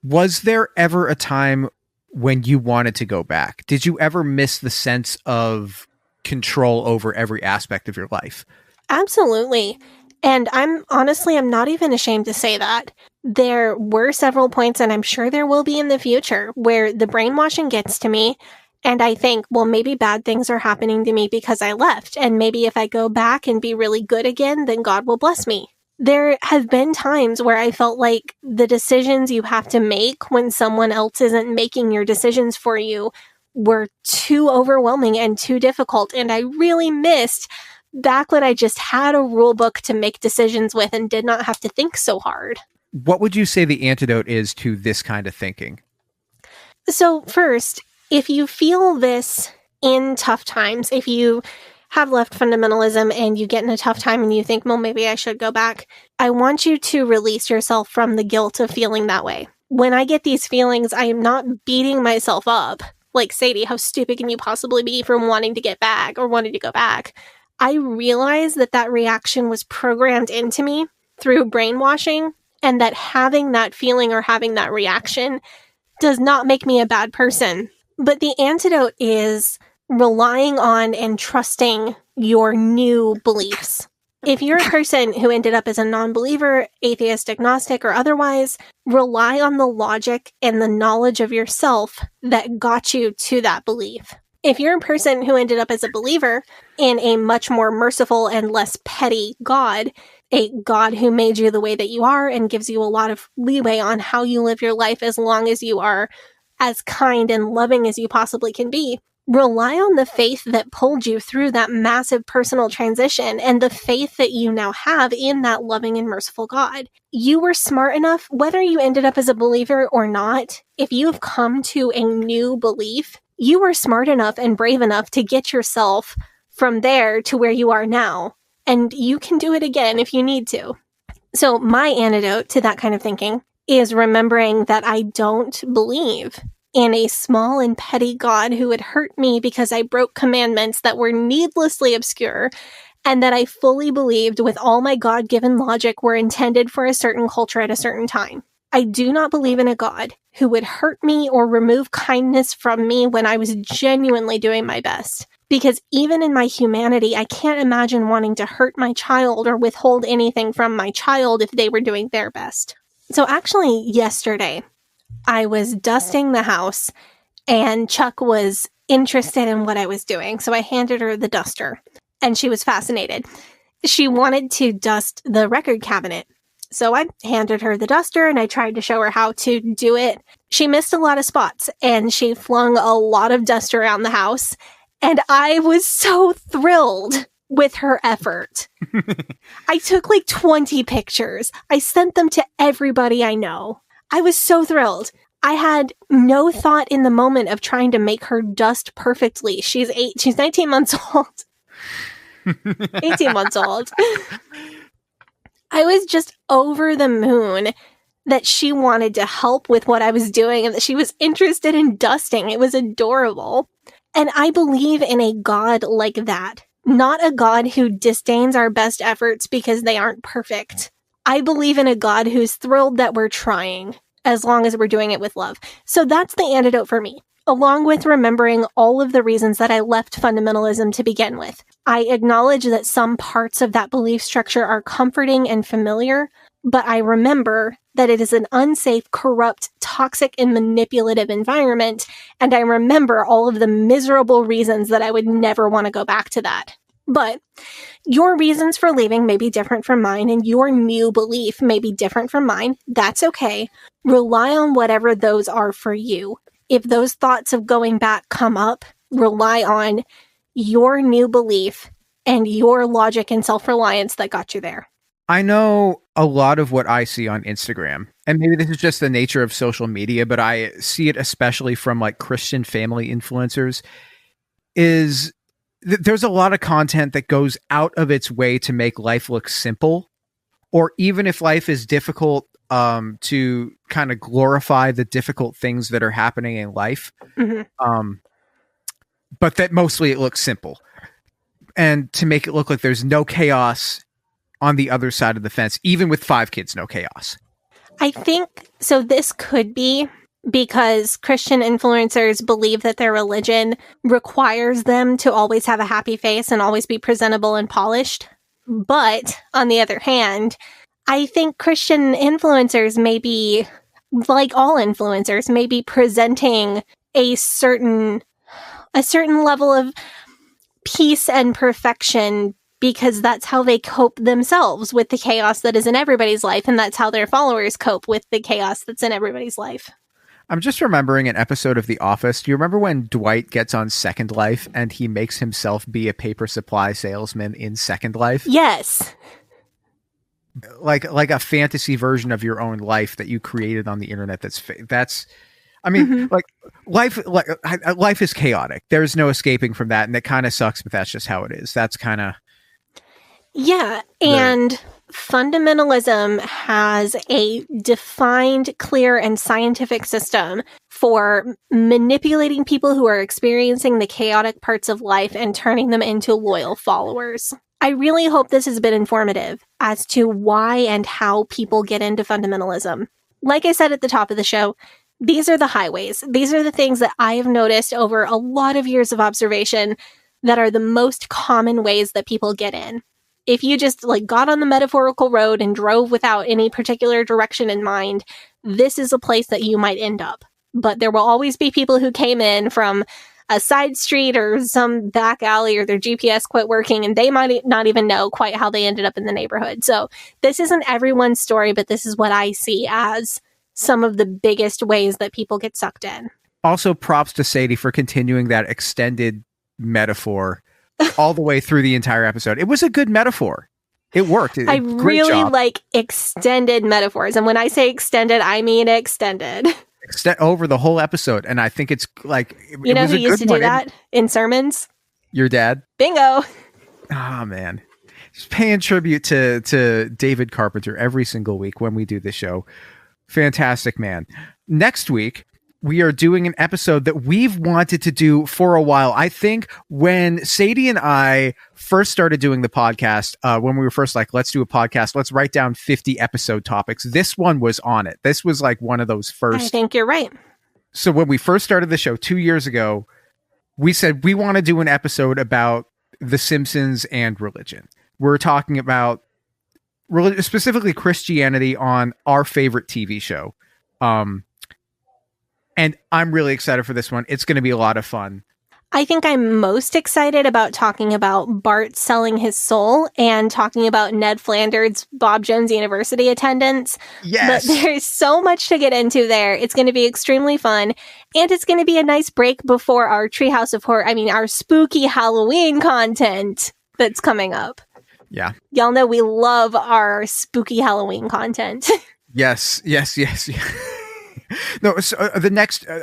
Was there ever a time when you wanted to go back? Did you ever miss the sense of control over every aspect of your life? Absolutely. And I'm not even ashamed to say that. There were several points, and I'm sure there will be in the future, where the brainwashing gets to me, and I think, well, maybe bad things are happening to me because I left, and maybe if I go back and be really good again, then God will bless me. There have been times where I felt like the decisions you have to make when someone else isn't making your decisions for you were too overwhelming and too difficult, and I really missed back when I just had a rule book to make decisions with and did not have to think so hard. What would you say the antidote is to this kind of thinking? So first, if you feel this in tough times, if you have left fundamentalism and you get in a tough time and you think, well, maybe I should go back, I want you to release yourself from the guilt of feeling that way. When I get these feelings, I am not beating myself up. Like, Sadie, how stupid can you possibly be from wanting to get back or wanting to go back? I realize that that reaction was programmed into me through brainwashing, and that having that feeling or having that reaction does not make me a bad person. But the antidote is relying on and trusting your new beliefs. If you're a person who ended up as a non-believer, atheist, agnostic, or otherwise, rely on the logic and the knowledge of yourself that got you to that belief. If you're a person who ended up as a believer in a much more merciful and less petty God, a God who made you the way that you are and gives you a lot of leeway on how you live your life as long as you are as kind and loving as you possibly can be, rely on the faith that pulled you through that massive personal transition and the faith that you now have in that loving and merciful God. You were smart enough, whether you ended up as a believer or not, if you have come to a new belief, you were smart enough and brave enough to get yourself from there to where you are now. And you can do it again if you need to. So my antidote to that kind of thinking is remembering that I don't believe in a small and petty God who would hurt me because I broke commandments that were needlessly obscure, and that I fully believed with all my God-given logic were intended for a certain culture at a certain time. I do not believe in a God who would hurt me or remove kindness from me when I was genuinely doing my best. Because even in my humanity, I can't imagine wanting to hurt my child or withhold anything from my child if they were doing their best. So actually, yesterday, I was dusting the house and Chuck was interested in what I was doing. So I handed her the duster and she was fascinated. She wanted to dust the record cabinet. So I handed her the duster and I tried to show her how to do it. She missed a lot of spots and she flung a lot of dust around the house. And I was so thrilled with her effort. I took like 20 pictures. I sent them to everybody I know. I was so thrilled. I had no thought in the moment of trying to make her dust perfectly. She's 19 months old. 18 months old. I was just over the moon that she wanted to help with what I was doing and that she was interested in dusting. It was adorable. And I believe in a God like that, not a God who disdains our best efforts because they aren't perfect. I believe in a God who's thrilled that we're trying, as long as we're doing it with love. So that's the antidote for me. along with remembering all of the reasons that I left fundamentalism to begin with. I acknowledge that some parts of that belief structure are comforting and familiar, but I remember that it is an unsafe, corrupt, toxic, and manipulative environment, and I remember all of the miserable reasons that I would never want to go back to that. But your reasons for leaving may be different from mine, and your new belief may be different from mine. That's okay. Rely on whatever those are for you. If those thoughts of going back come up, rely on your new belief and your logic and self-reliance that got you there. I know a lot of what I see on Instagram, and maybe this is just the nature of social media, but I see it especially from like Christian family influencers, is there's a lot of content that goes out of its way to make life look simple, or even if life is difficult, to kind of glorify the difficult things that are happening in life. Mm-hmm. But that mostly it looks simple, and to make it look like there's no chaos on the other side of the fence, even with 5 kids, no chaos. I think, so this could be because Christian influencers believe that their religion requires them to always have a happy face and always be presentable and polished. But on the other hand, I think Christian influencers may be, like all influencers, may be presenting a certain level of peace and perfection because that's how they cope themselves with the chaos that is in everybody's life, and that's how their followers cope with the chaos that's in everybody's life. I'm just remembering an episode of The Office. Do you remember when Dwight gets on Second Life and he makes himself be a paper supply salesman in Second Life? Yes. Like a fantasy version of your own life that you created on the internet. That's I mean, mm-hmm. life is chaotic. There's no escaping from that, and it kind of sucks, but that's just how it is. That's kind of... Yeah, and fundamentalism has a defined, clear, and scientific system for manipulating people who are experiencing the chaotic parts of life and turning them into loyal followers. I really hope this has been informative as to why and how people get into fundamentalism. Like I said at the top of the show, these are the highways. These are the things that I have noticed over a lot of years of observation that are the most common ways that people get in. If you just got on the metaphorical road and drove without any particular direction in mind, this is a place that you might end up. But there will always be people who came in from a side street or some back alley, or their GPS quit working, and they might not even know quite how they ended up in the neighborhood. So this isn't everyone's story, but this is what I see as some of the biggest ways that people get sucked in. Also, props to Sadie for continuing that extended metaphor all the way through the entire episode. It was a good metaphor. It worked. I really like extended metaphors. And when I say extended, I mean extended. Over the whole episode. And I think it's like... You know who used to do that in sermons? Your dad? Bingo. Oh, man. Just paying tribute to David Carpenter every single week when we do the show. Fantastic, man. Next week, we are doing an episode that we've wanted to do for a while. I think when Sadie and I first started doing the podcast, when we were first let's do a podcast, let's write down 50 episode topics. This one was on it. This was one of those first. I think you're right. So when we first started the show 2 years ago, we said we want to do an episode about The Simpsons and religion. We're talking about specifically Christianity on our favorite TV show. And I'm really excited for this one. It's going to be a lot of fun. I think I'm most excited about talking about Bart selling his soul and talking about Ned Flanders' Bob Jones University attendance. Yes. But there's so much to get into there. It's going to be extremely fun. And it's going to be a nice break before our Treehouse of Horror, our spooky Halloween content that's coming up. Yeah. Y'all know we love our spooky Halloween content. Yes. No, so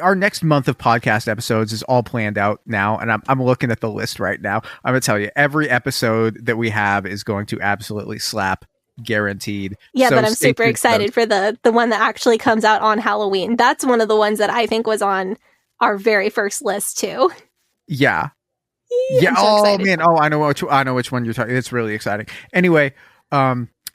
our next month of podcast episodes is all planned out now, and I'm looking at the list right now. I'm gonna tell you, every episode that we have is going to absolutely slap, guaranteed. Yeah, so but I'm super excited for the one that actually comes out on Halloween. That's one of the ones that I think was on our very first list too. Yeah. Yeah. So oh excited. Man. Oh, I know which one you're talking. It's really exciting. Anyway,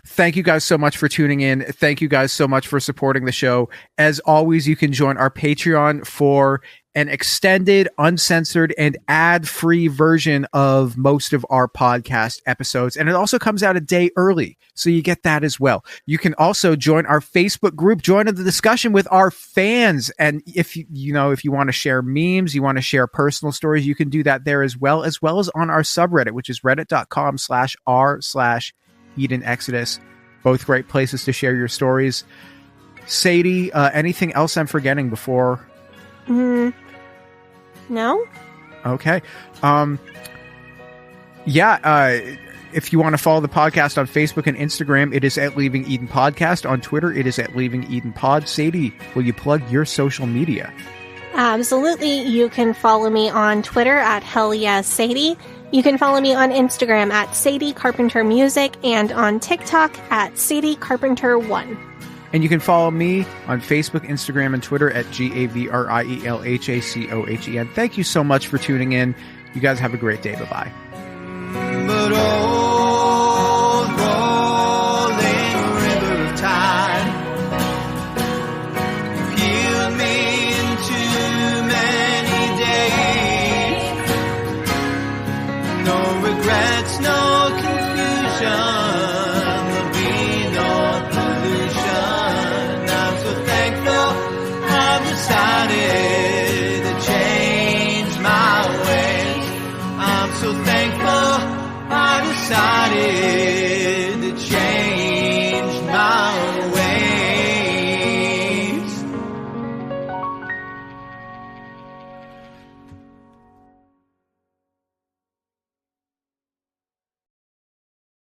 Thank you guys so much for tuning in. Thank you guys so much for supporting the show. As always, you can join our Patreon for an extended, uncensored, and ad-free version of most of our podcast episodes. And it also comes out a day early, so you get that as well. You can also join our Facebook group, join in the discussion with our fans. And if you want to share memes, you want to share personal stories, you can do that there as well as on our subreddit, which is reddit.com/r/Eden Exodus. Both great places to share your stories. Sadie, anything else I'm forgetting before? No? Okay. If you want to follow the podcast on Facebook and Instagram, it is at Leaving Eden Podcast. On Twitter, it is at Leaving Eden Pod. Sadie, will you plug your social media? Absolutely. You can follow me on Twitter at HellYesSadie. You can follow me on Instagram at Sadie Carpenter Music and on TikTok at Sadie Carpenter 1. And you can follow me on Facebook, Instagram, and Twitter at GAVRIELHACOHEN. Thank you so much for tuning in. You guys have a great day. Bye-bye.